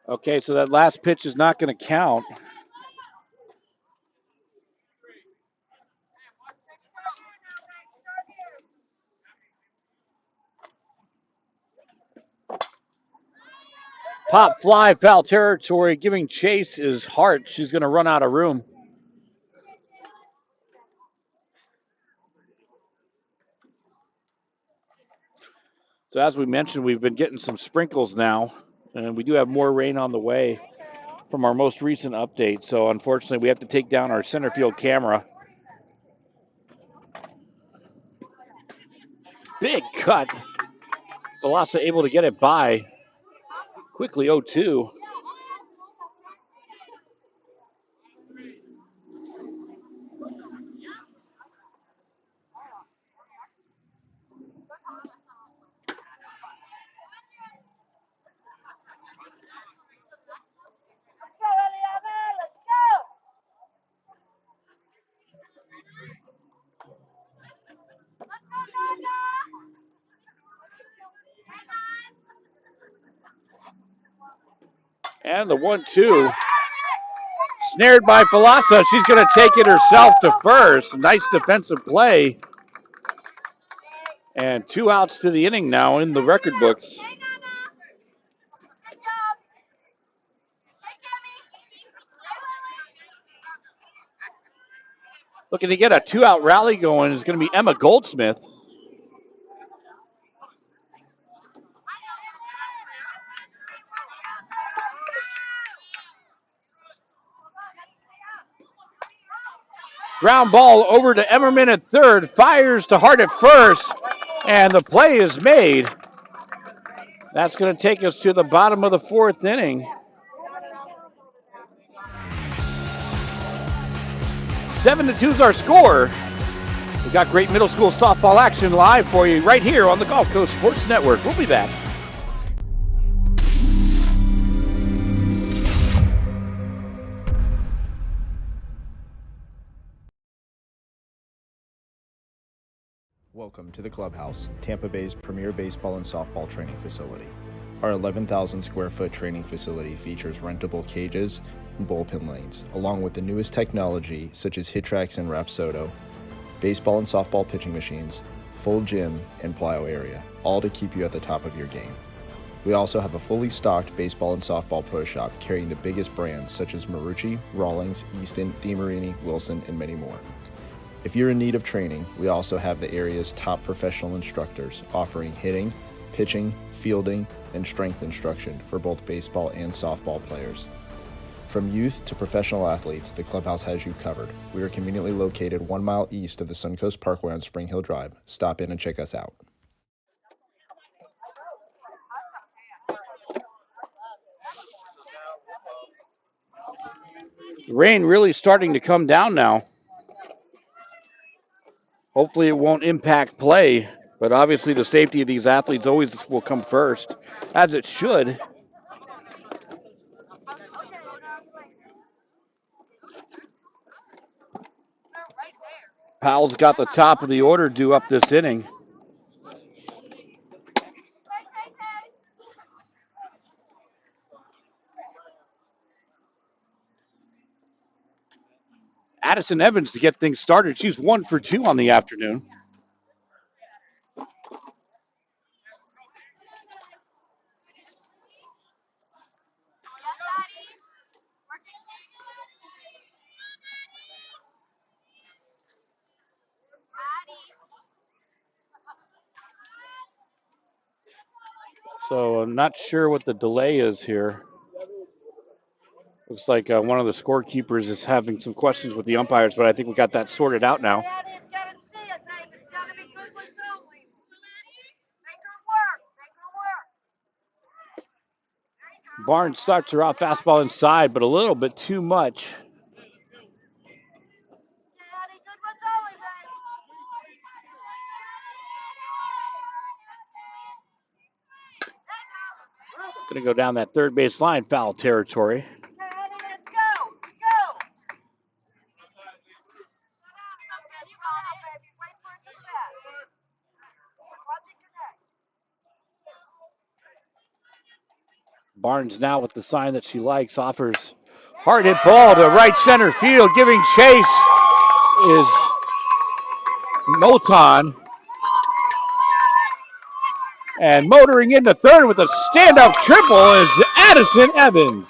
Okay, so that last pitch is not going to count. Pop fly, foul territory, giving chase is Hart. She's going to run out of room. So as we mentioned, we've been getting some sprinkles now, and we do have more rain on the way from our most recent update. So unfortunately, we have to take down our center field camera. Big cut. Velasa able to get it by. Quickly 0-2. And the 1-2. Snared by Velasa. She's going to take it herself to first. Nice defensive play. And 2 outs to the inning now in the record books. Looking to get a 2-out rally going is going to be Emma Goldsmith. Ground ball over to Emmerman at third. Fires to Hart at first. And the play is made. That's going to take us to the bottom of the 4th inning. 7-2 is our score. We got great middle school softball action live for you right here on the Gulf Coast Sports Network. We'll be back. Welcome to the Clubhouse, Tampa Bay's premier baseball and softball training facility. Our 11,000 square foot training facility features rentable cages and bullpen lanes, along with the newest technology such as HitTrax and Rapsodo, baseball and softball pitching machines, full gym, and plyo area, all to keep you at the top of your game. We also have a fully stocked baseball and softball pro shop carrying the biggest brands such as Marucci, Rawlings, Easton, DeMarini, Wilson, and many more. If you're in need of training, we also have the area's top professional instructors offering hitting, pitching, fielding, and strength instruction for both baseball and softball players. From youth to professional athletes, the Clubhouse has you covered. We are conveniently located 1 mile east of the Suncoast Parkway on Spring Hill Drive. Stop in and check us out. The rain really starting to come down now. Hopefully it won't impact play, but obviously the safety of these athletes always will come first, as it should. Powell's got the top of the order due up this inning. Addison Evans to get things started. She's 1 for 2 on the afternoon. So I'm not sure what the delay is here. Looks like one of the scorekeepers is having some questions with the umpires, but I think we got that sorted out now. Barnes starts her off fastball inside, but a little bit too much. Going to go down that third base line, foul territory. Barnes now with the sign that she likes, offers hard hit ball to right center field. Giving chase is Moton. And motoring into third with a stand-up triple is Addison Evans.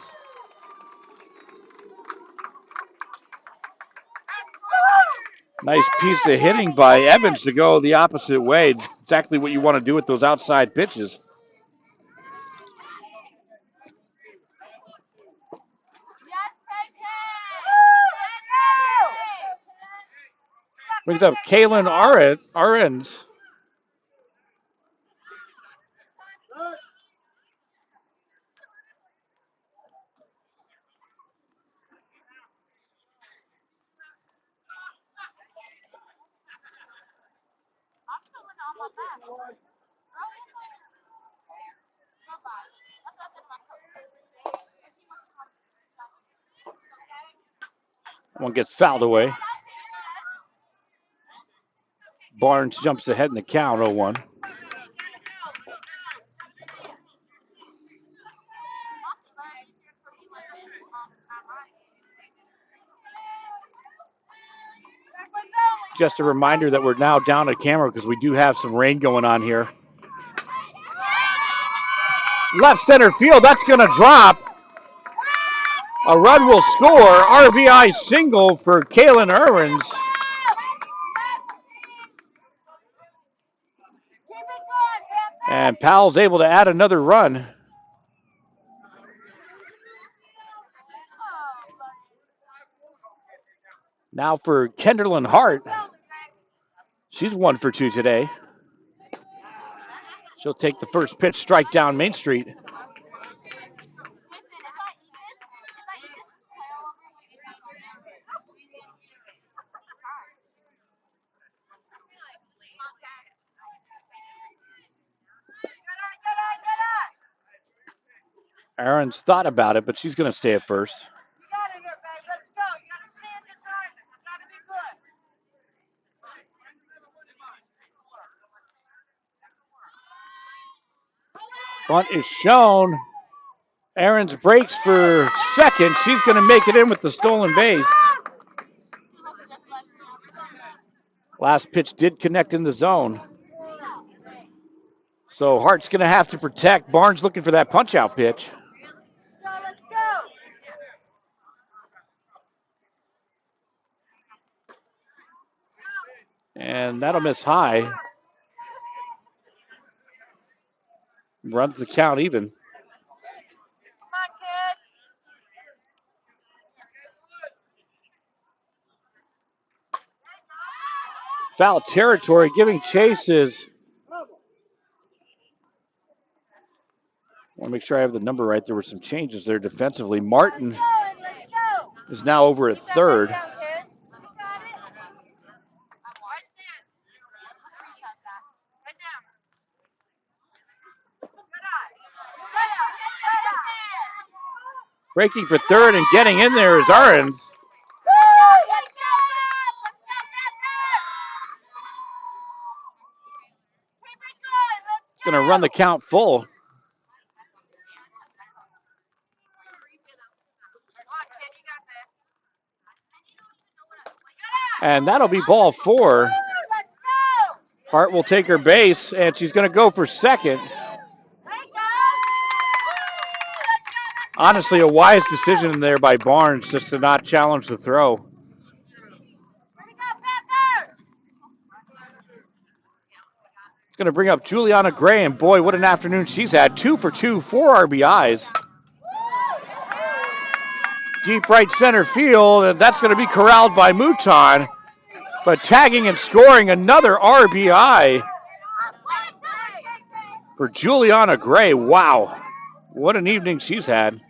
Nice piece of hitting by Evans to go the opposite way. Exactly what you want to do with those outside pitches. Brings up Kaylin Arends. One gets fouled away. Barnes jumps ahead in the count, 0-1. Just a reminder that we're now down at camera because we do have some rain going on here. Left center field, that's going to drop. A run will score. RBI single for Kaylin Irwins. And Powell's able to add another run. Now for Kenderlyn Hart. She's 1 for 2 today. She'll take the first pitch, strike down Main Street. Aaron's thought about it, but she's going to stay at first. Bunt is shown. Aaron's breaks for second. She's going to make it in with the stolen base. Last pitch did connect in the zone. So Hart's going to have to protect. Barnes looking for that punch-out pitch. And that'll miss high. Runs the count even. Foul territory, giving chases. I want to make sure I have the number right. There were some changes there defensively. Martin is now over at third. Breaking for third and getting in there is Arends. Going to run the count full. And that'll be ball 4. Hart will take her base, and she's going to go for second. Honestly, a wise decision there by Barnes just to not challenge the throw. It's going to bring up Juliana Gray, and boy, what an afternoon she's had. 2 for 2, 4 RBIs. Deep right center field, and that's going to be corralled by Mouton. But tagging and scoring another RBI for Juliana Gray. Wow, what an evening she's had.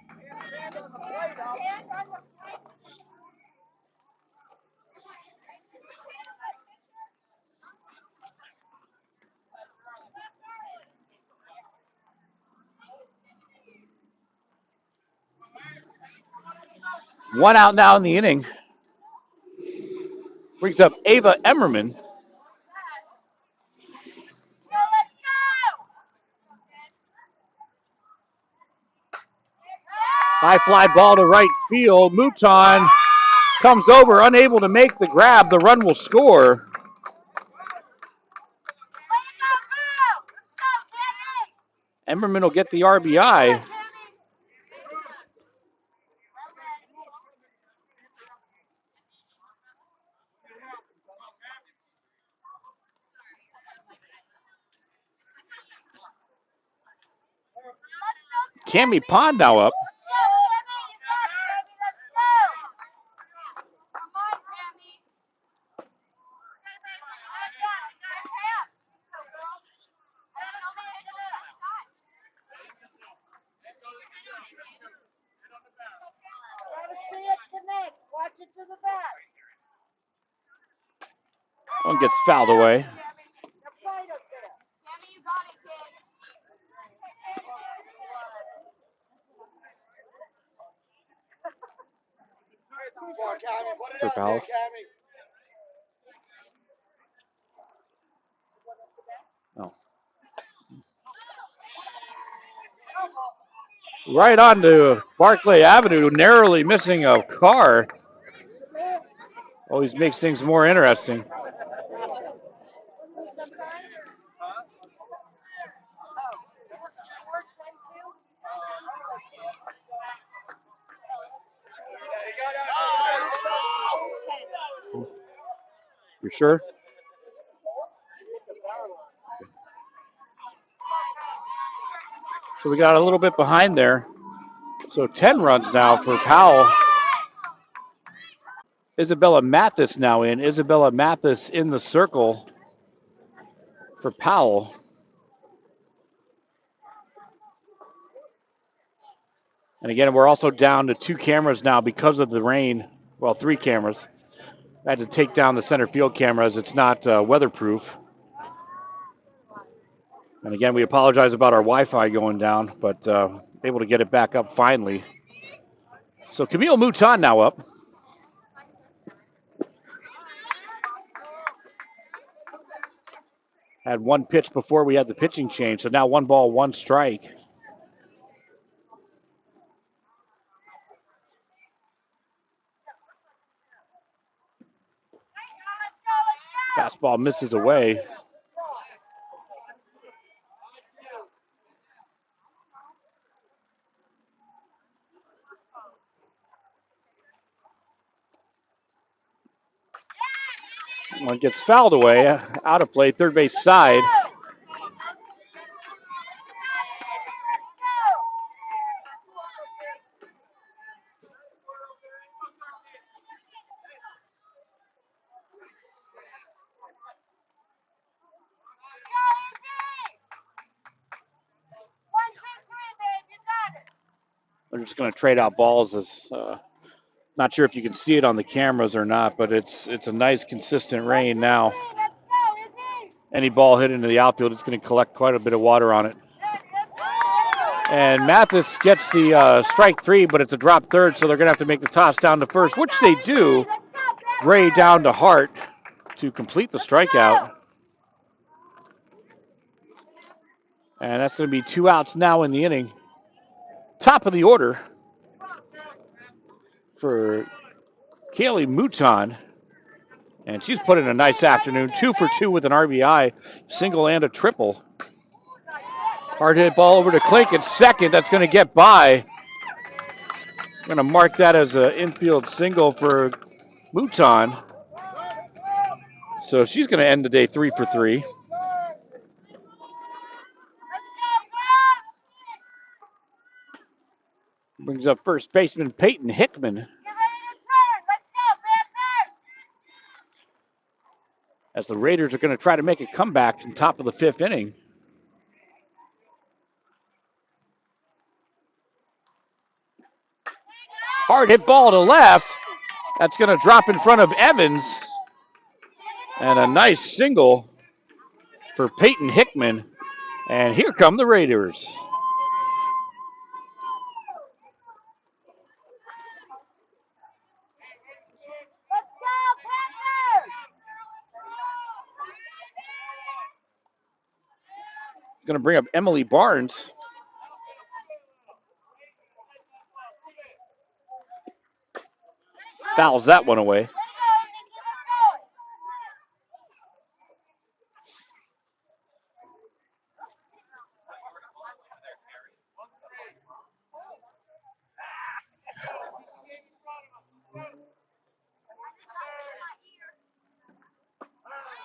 One out now in the inning. Brings up Ava Emmerman. High fly ball to right field. Mouton comes over, unable to make the grab. The run will score. Emmerman will get the RBI. Cammy Pond now up. One gets fouled away. For Powell. Oh. Right onto Barclay Avenue, narrowly missing a car. Always makes things more interesting. You sure? So we got a little bit behind there. So 10 runs now for Powell. Isabella Mathis now in. Isabella Mathis in the circle for Powell. And again, we're also down to 2 cameras now because of the rain. Well, 3 cameras. I had to take down the center field cameras. It's not weatherproof. And again, we apologize about our Wi-Fi going down, but able to get it back up finally. So Camille Mouton now up. Had 1 pitch before we had the pitching change, so now 1 ball, 1 strike. Fastball misses away. One gets fouled away, out of play, third base side. They're just going to trade out balls. As not sure if you can see it on the cameras or not, but it's a nice consistent rain now. Any ball hit into the outfield, it's going to collect quite a bit of water on it. And Mathis gets the strike 3, but it's a drop third, so they're going to have to make the toss down to first, which they do. Gray down to Hart to complete the strikeout. And that's going to be 2 outs now in the inning. Top of the order for Kaylee Mouton. And she's put in a nice afternoon. 2 for 2 with an RBI, single and a triple. Hard hit ball over to Klink at second. That's going to get by. I'm going to mark that as an infield single for Mouton. So she's going to end the day 3 for 3. Brings up first baseman Peyton Hickman. As the Raiders are going to try to make a comeback in top of the 5th inning. Hard hit ball to left. That's going to drop in front of Evans. And a nice single for Peyton Hickman. And here come the Raiders. Going to bring up Emily Barnes. Fouls that one away.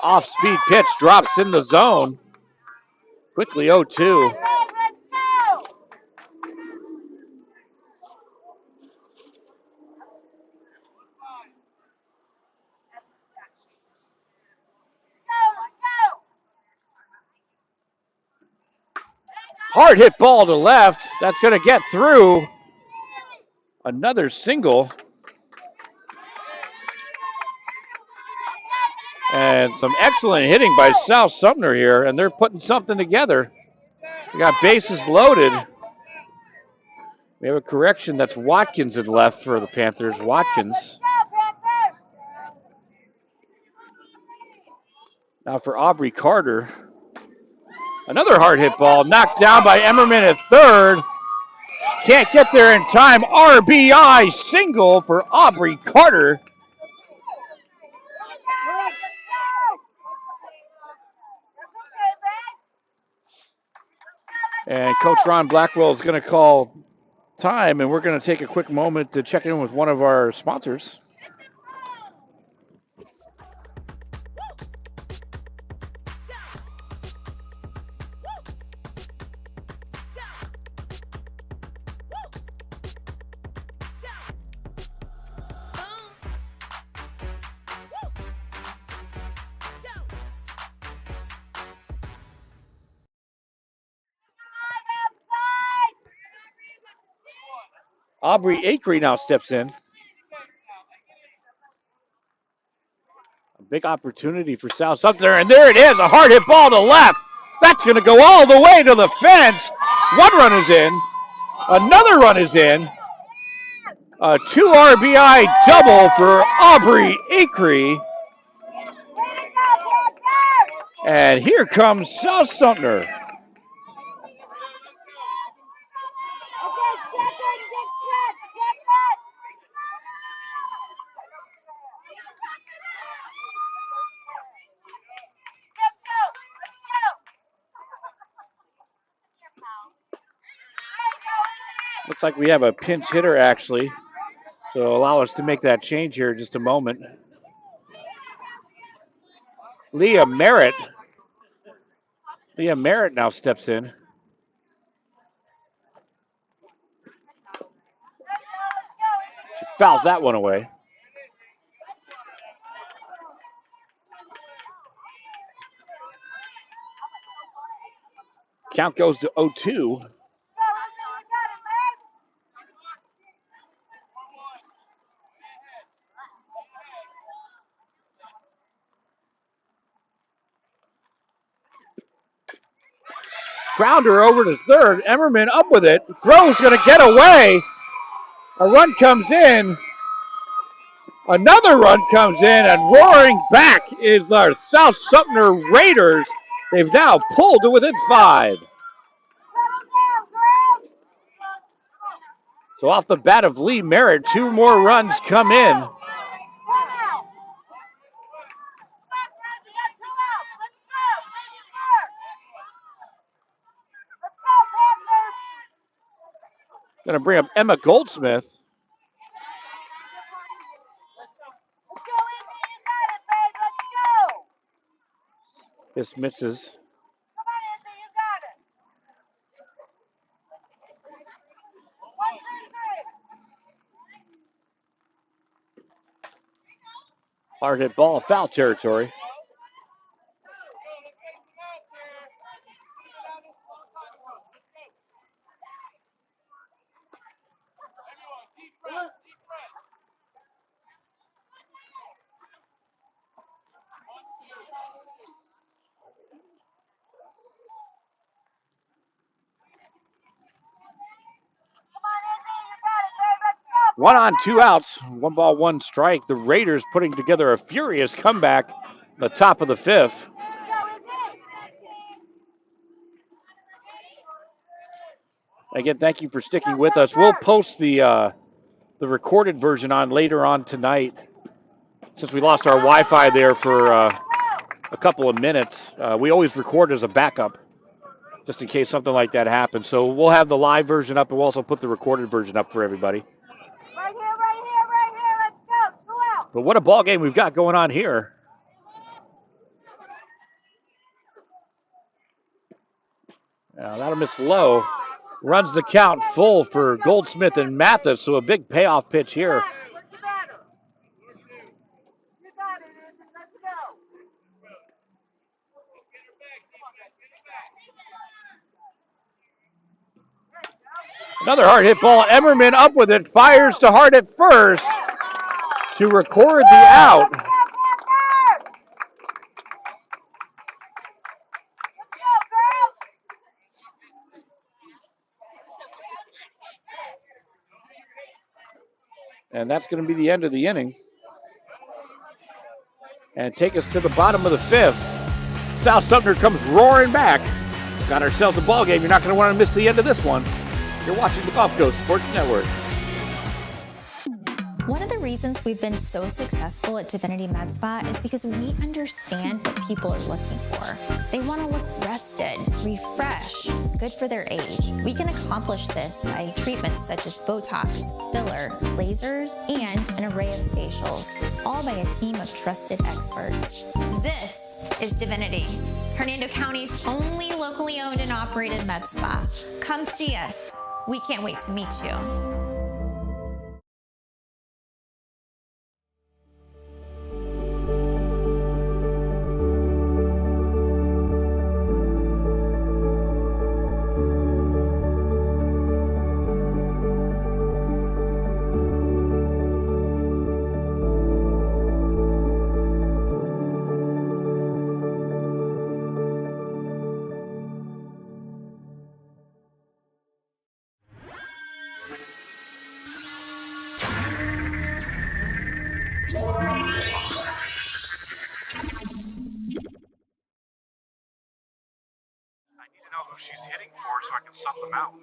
Off-speed pitch drops in the zone. Quickly 0-2. Hard hit ball to left. That's going to get through. Another single. And some excellent hitting by South Sumter here, and they're putting something together. We got bases loaded. We have a correction. That's Watkins in left for the Panthers. Watkins. Now for Aubrey Carter. Another hard hit ball knocked down by Emmerman at third. Can't get there in time. RBI single for Aubrey Carter. And Coach Ron Blackwell is going to call time, and we're going to take a quick moment to check in with one of our sponsors. Aubrey Acree now steps in. A big opportunity for South Sumter, and there it is, a hard hit ball to left. That's going to go all the way to the fence. One run is in. Another run is in. A 2 RBI double for Aubrey Acree. And here comes South Sumter. Looks like we have a pinch hitter, actually. So allow us to make that change here in just a moment. Leah Merritt now steps in. She fouls that one away. Count goes to 0-2. Grounder over to third. Emmerman up with it. Throws going to get away. A run comes in. Another run comes in, and roaring back is the South Sumter Raiders. They've now pulled to within 5. So off the bat of Lee Merritt, 2 more runs come in. Going to bring up Emma Goldsmith. This misses. Hard hit ball, foul territory. One on, 2 outs. 1 ball, 1 strike. The Raiders putting together a furious comeback at the top of the 5th. Again, thank you for sticking with us. We'll post the recorded version on later on tonight. Since we lost our Wi-Fi there for a couple of minutes, we always record as a backup, just in case something like that happens. So we'll have the live version up, and we'll also put the recorded version up for everybody. Right here, let's go, 2 out. But what a ball game we've got going on here. Now that'll miss low. Runs the count full for Goldsmith and Mathis, so a big payoff pitch here. What's the matter? You got it, Andy. Let's go. Another hard hit ball. Emmerman up with it. Fires to Hart at first to record the out. And that's going to be the end of the inning. And take us to the bottom of the fifth. South Sumter comes roaring back. Got ourselves a ball game. You're not going to want to miss the end of this one. You're watching the Gulf Coast Sports Network. One of the reasons we've been so successful at Divinity Med Spa is because we understand what people are looking for. They want to look rested, refreshed, good for their age. We can accomplish this by treatments such as Botox, filler, lasers, and an array of facials, all by a team of trusted experts. This is Divinity, Hernando County's only locally owned and operated med spa. Come see us. We can't wait to meet you. She's hitting for so I can sub them out.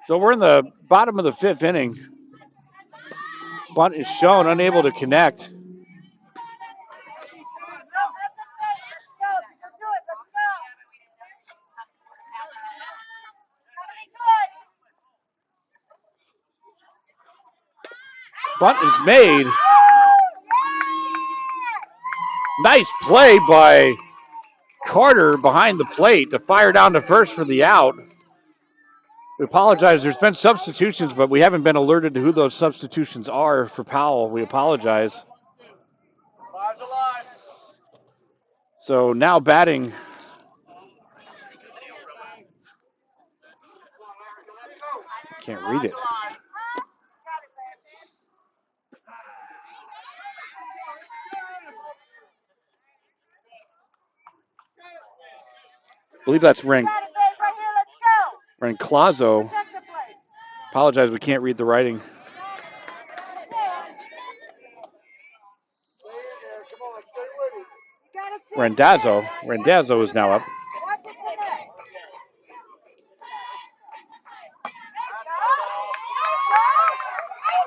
So we're in the bottom of the fifth inning. Bunt is shown, unable to connect. Bunt is made. Nice play by Carter behind the plate to fire down to first for the out. We apologize. There's been substitutions, but we haven't been alerted to who those substitutions are for Powell. We apologize. So now batting. Can't read it. I believe that's Renclazo. Apologize, we can't read the writing. Randazzo. Randazzo is now up.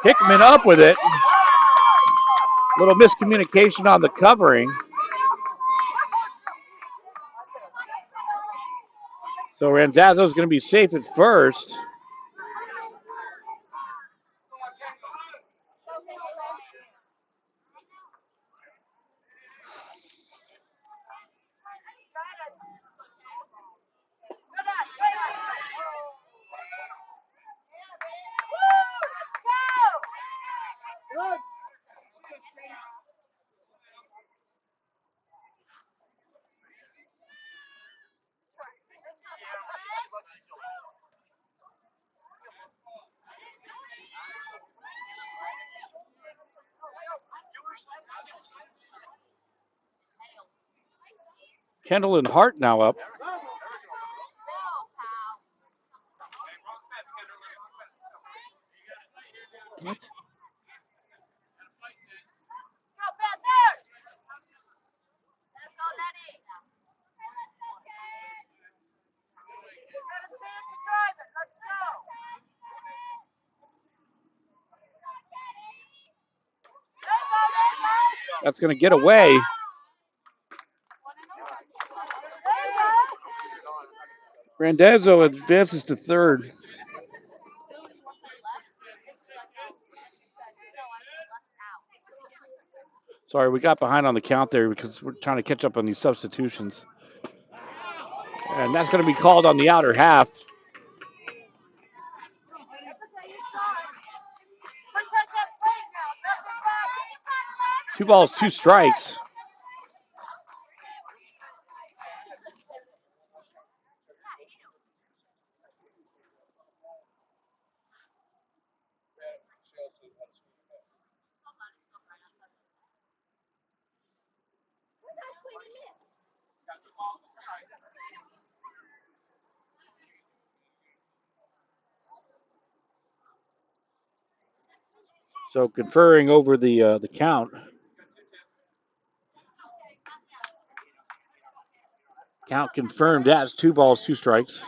Hickman up with it. Little miscommunication on the covering. So Randazzo is going to be safe at first. Kendall and Hart now up. What? That's going to get away. Randazzo advances to third. Sorry, we got behind on the count there because we're trying to catch up on these substitutions. And that's going to be called on the outer half. Protect that plate now. Nothing back. 2 balls, 2 strikes. So conferring over the count. Count confirmed as 2 balls, 2 strikes.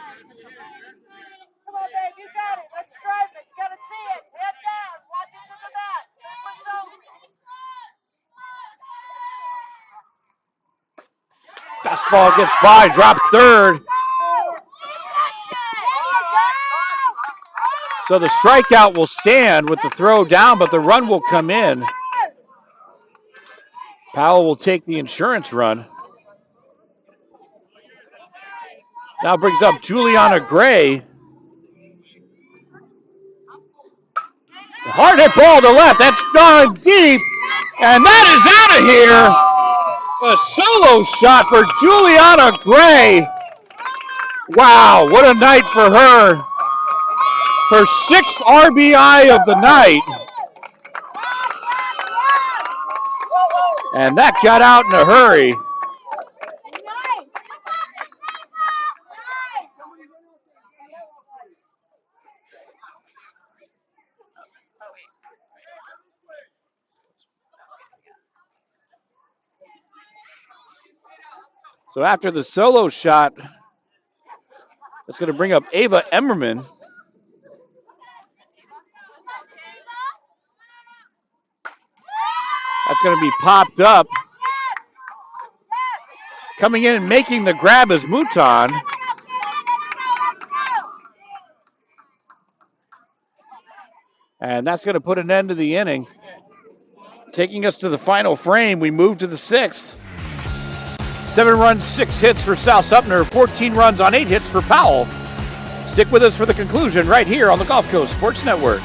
Come on, babe. You got it. Let's drive it. You got to see it. Head down. Watch it to the bat. Fastball gets by, dropped third. So the strikeout will stand with the throw down, but the run will come in. Powell will take the insurance run. Now brings up Juliana Gray. Hard hit ball to left. That's gone deep. And that is out of here. A solo shot for Juliana Gray. Wow, what a night for her. Her 6th RBI of the night. And that got out in a hurry. So after the solo shot, it's going to bring up Ava Emmerman. That's going to be popped up. Coming in and making the grab is Mouton. And that's going to put an end to the inning. Taking us to the final frame, we move to the 6th. 7 runs, 6 hits for South Sumter, 14 runs on 8 hits for Powell. Stick with us for the conclusion right here on the Gulf Coast Sports Network.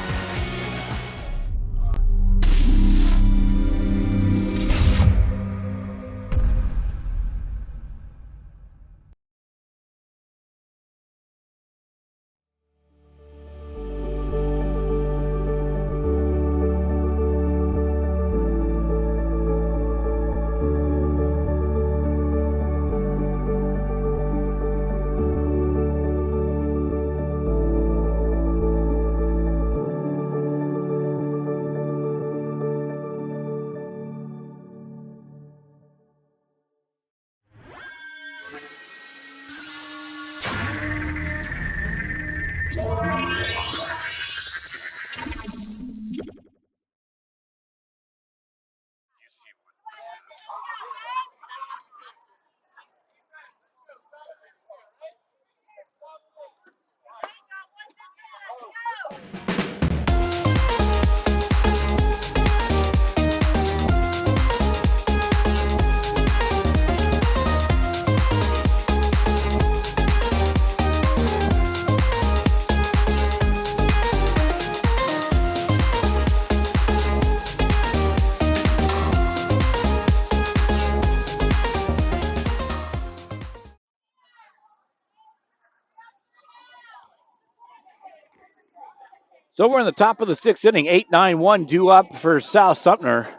So we're in the top of the 6th inning, 8-9-1 due up for South Sumter.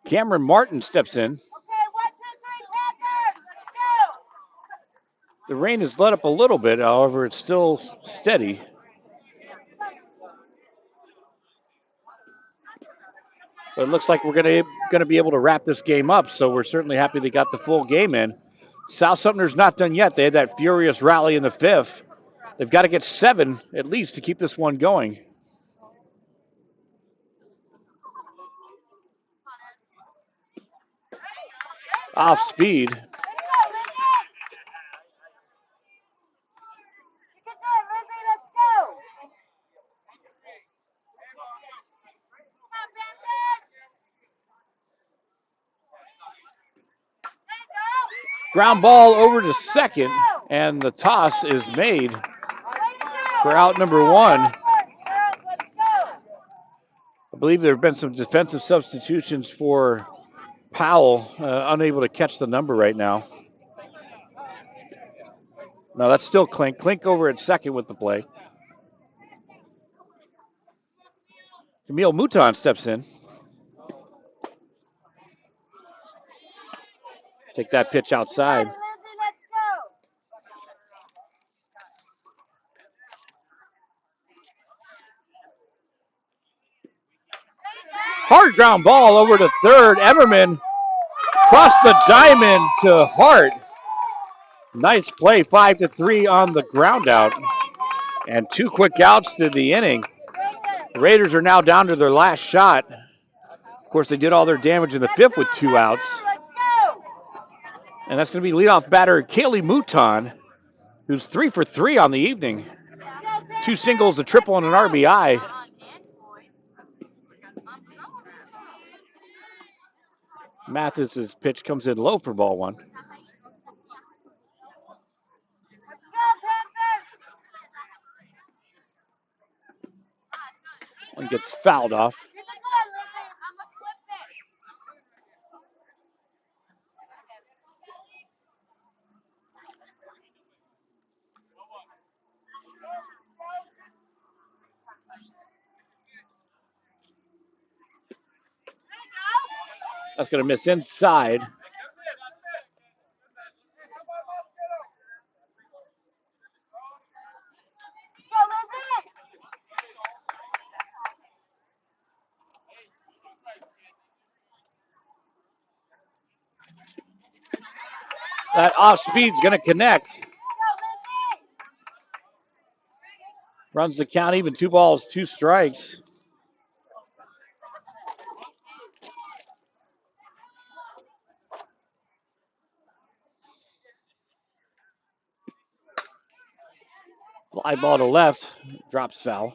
Cameron Martin steps in. Okay, 1, 2, 3, Panthers. Let's go. The rain has let up a little bit, however, it's still steady. But it looks like we're going to be able to wrap this game up, so we're certainly happy they got the full game in. South Sumter's not done yet. They had that furious rally in the 5th. They've got to get 7 at least to keep this one going. Off speed. You can do it, Lizzie. Let's go. Come on, Panthers. Ground ball over to second, and the toss is made for out number 1. I believe there have been some defensive substitutions for Powell, unable to catch the number right now. No, that's still Klink. Klink over at second with the play. Camille Mouton steps in. Take that pitch outside. Hard ground ball over to third. Emmerman crossed the diamond to Hart. Nice play, 5-3 on the ground out. And 2 quick outs to the inning. The Raiders are now down to their last shot. Of course, they did all their damage in the 5th with 2 outs. And that's going to be leadoff batter Kaylee Mouton, who's 3 for 3 on the evening. 2 singles, a triple, and an RBI. Mathis's pitch comes in low for ball 1. And gets fouled off. That's going to miss inside. That off speed's going to connect. Runs the count even, 2 balls, 2 strikes. Fly ball to left, drops foul.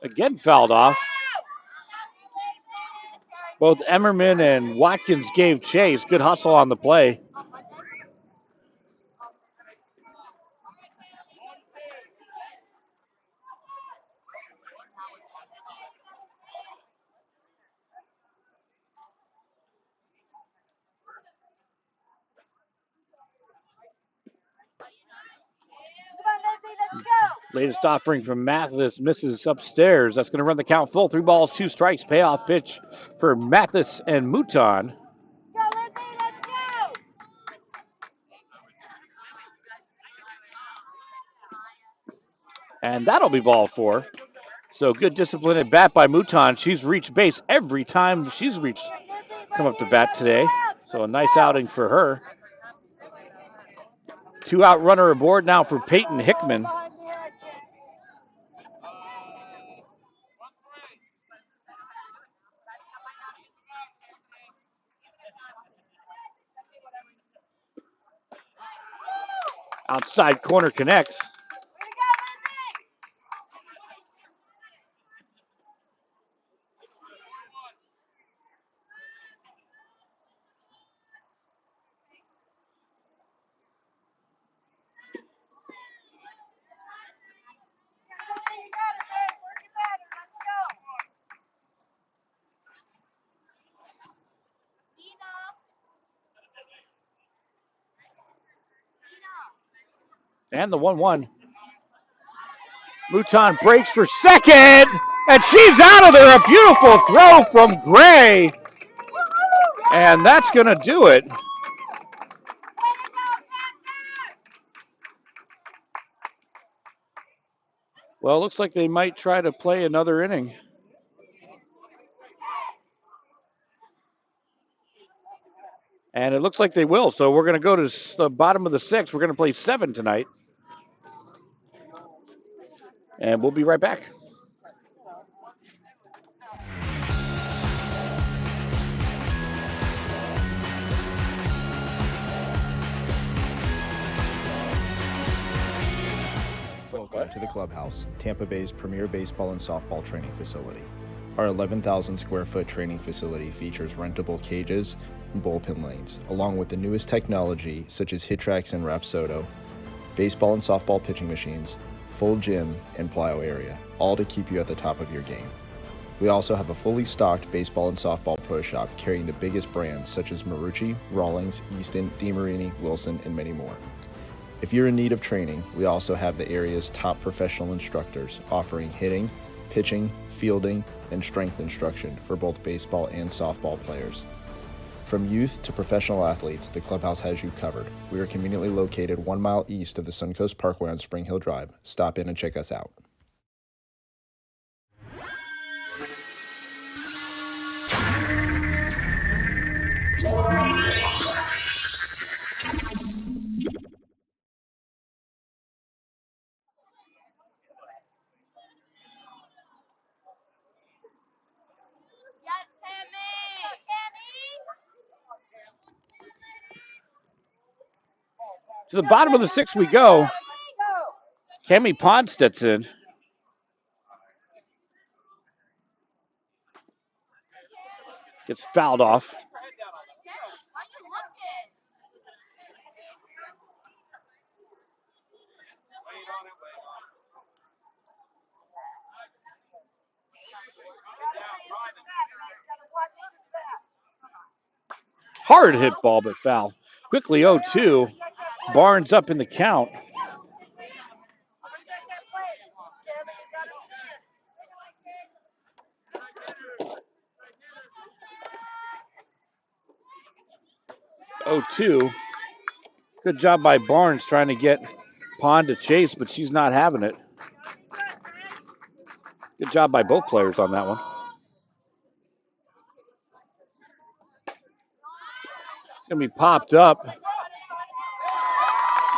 Again fouled off. Both Emmerman and Watkins gave chase. Good hustle on the play. Latest offering from Mathis misses upstairs. That's going to run the count full. 3 balls, 2 strikes. Payoff pitch for Mathis and Mouton. And that'll be ball 4. So good discipline at bat by Mouton. She's reached base every time she's come up to bat today. So a nice outing for her. 2 out runner aboard now for Peyton Hickman. Outside corner connects. And the 1-1. Mouton breaks for second, and she's out of there. A beautiful throw from Gray. And that's going to do it. Well, it looks like they might try to play another inning. And it looks like they will. So we're going to go to the bottom of the 6th. We're going to play 7 tonight. And we'll be right back. Welcome to the Clubhouse, Tampa Bay's premier baseball and softball training facility. Our 11,000 square foot training facility features rentable cages and bullpen lanes, along with the newest technology such as HitTrax and Rapsodo, baseball and softball pitching machines, full gym, and plyo area, all to keep you at the top of your game. We also have a fully stocked baseball and softball pro shop carrying the biggest brands such as Marucci, Rawlings, Easton, DeMarini, Wilson, and many more. If you're in need of training, we also have the area's top professional instructors offering hitting, pitching, fielding, and strength instruction for both baseball and softball players. From youth to professional athletes, the clubhouse has you covered. We are conveniently located 1 mile east of the Suncoast Parkway on Spring Hill Drive. Stop in and check us out. To the bottom of the sixth we go. Cami Pondstetson gets fouled off. Hard hit ball, but foul. Quickly 0-2. Barnes up in the count. Oh, 2. Good job by Barnes trying to get Pond to chase, but she's not having it. Good job by both players on that one. It's going to be popped up.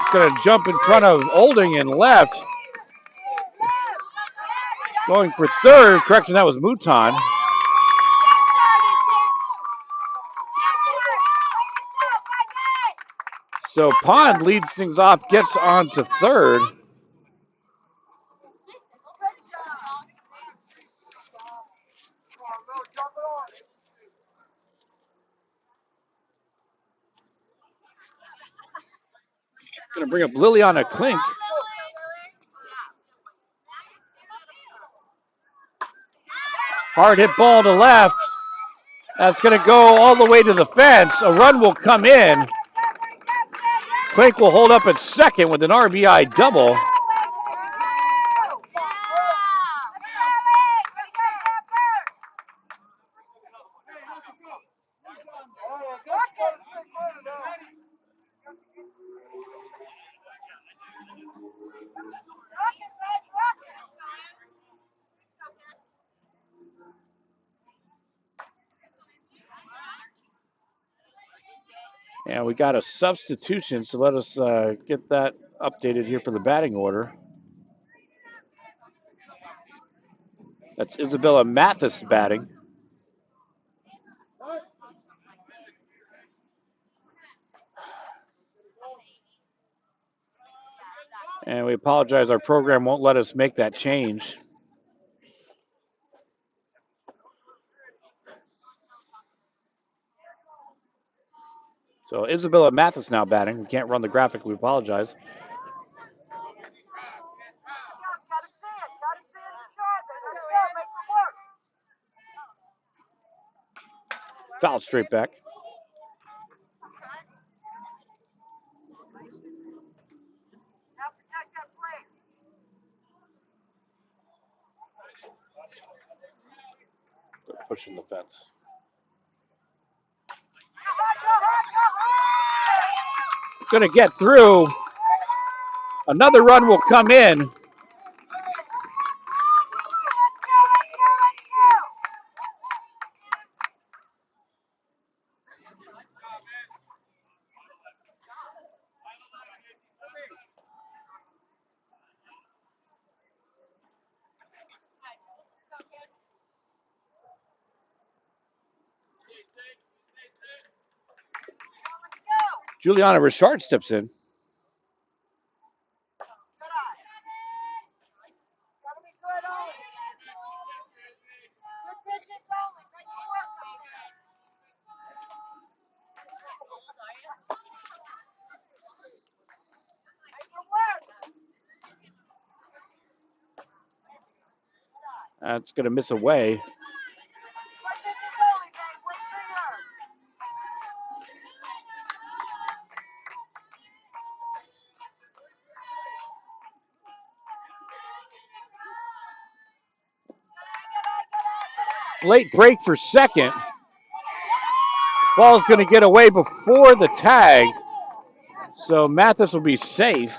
It's going to jump in front of Olding and left. Going for third. Correction, that was Mouton. So Pond leads things off, gets on to third. Going to bring up Liliana Klink. Hard hit ball to left. That's going to go all the way to the fence. A run will come in. Klink will hold up at second with an RBI double. And we got a substitution, so let us get that updated here for the batting order. That's Isabella Mathis batting. And we apologize, our program won't let us make that change. So Isabella Mathis now batting. We can't run the graphic, we apologize. Foul straight back. They're pushing the fence. It's going to get through. Another run will come in. Juliana Richard steps in. That's going to miss away. Late break for second. Ball's going to get away before the tag. So Mathis will be safe.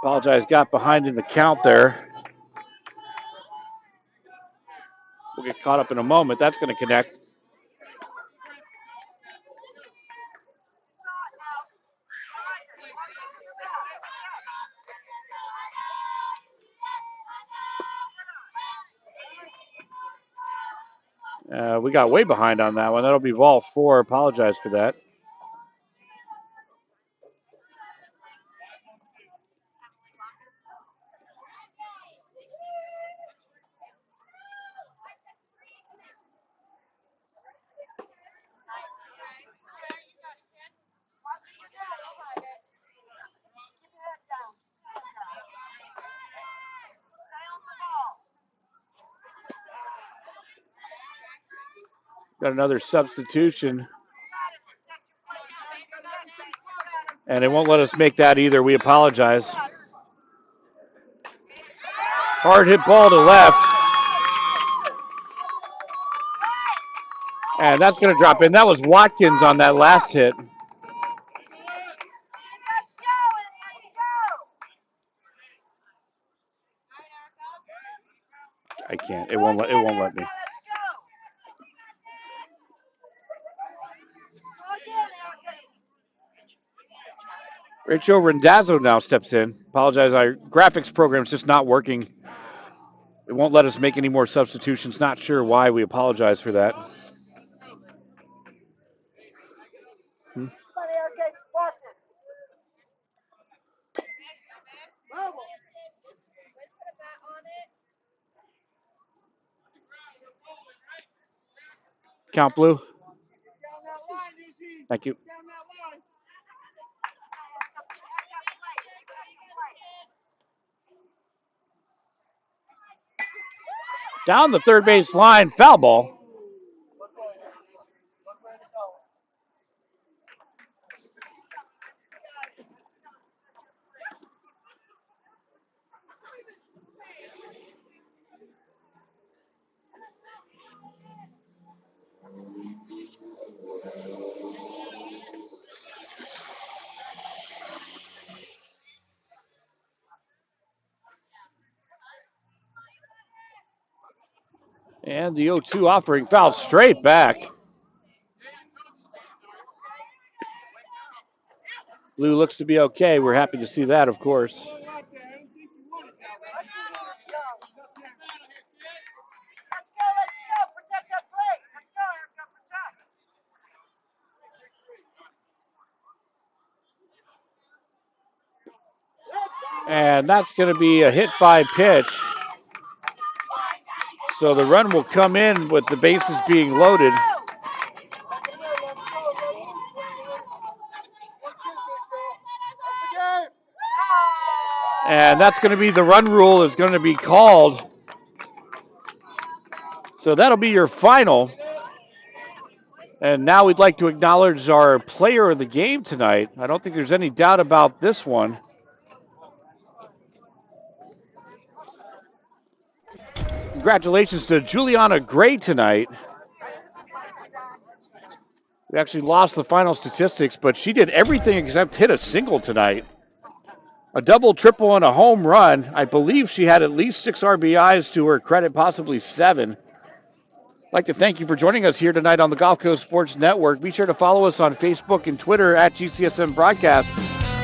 Apologize, got behind in the count there. We'll get caught up in a moment. That's going to connect. We got way behind on that one. That'll be ball 4. Apologize for that. Got another substitution. And they won't let us make that either. We apologize. Hard hit ball to left. And that's going to drop in. That was Watkins on that last hit. I can't. It won't let me. Richo Rendazzo now steps in. Apologize, our graphics program's just not working. It won't let us make any more substitutions. Not sure why. We apologize for that. Count blue. Thank you. Down the third base line, foul ball. And the 0-2 offering fouled straight back. Blue looks to be okay. We're happy to see that, of course. And that's going to be a hit by pitch. So the run will come in with the bases being loaded. And that's going to be the run rule is going to be called. So that'll be your final. And now we'd like to acknowledge our player of the game tonight. I don't think there's any doubt about this one. Congratulations to Juliana Gray tonight. We actually lost the final statistics, but she did everything except hit a single tonight. A double, triple, and a home run. I believe she had at least 6 RBIs to her credit, possibly 7. I'd like to thank you for joining us here tonight on the Gulf Coast Sports Network. Be sure to follow us on Facebook and Twitter at GCSM Broadcast.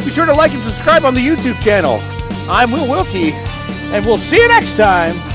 Be sure to like and subscribe on the YouTube channel. I'm Will Wilkie, and we'll see you next time.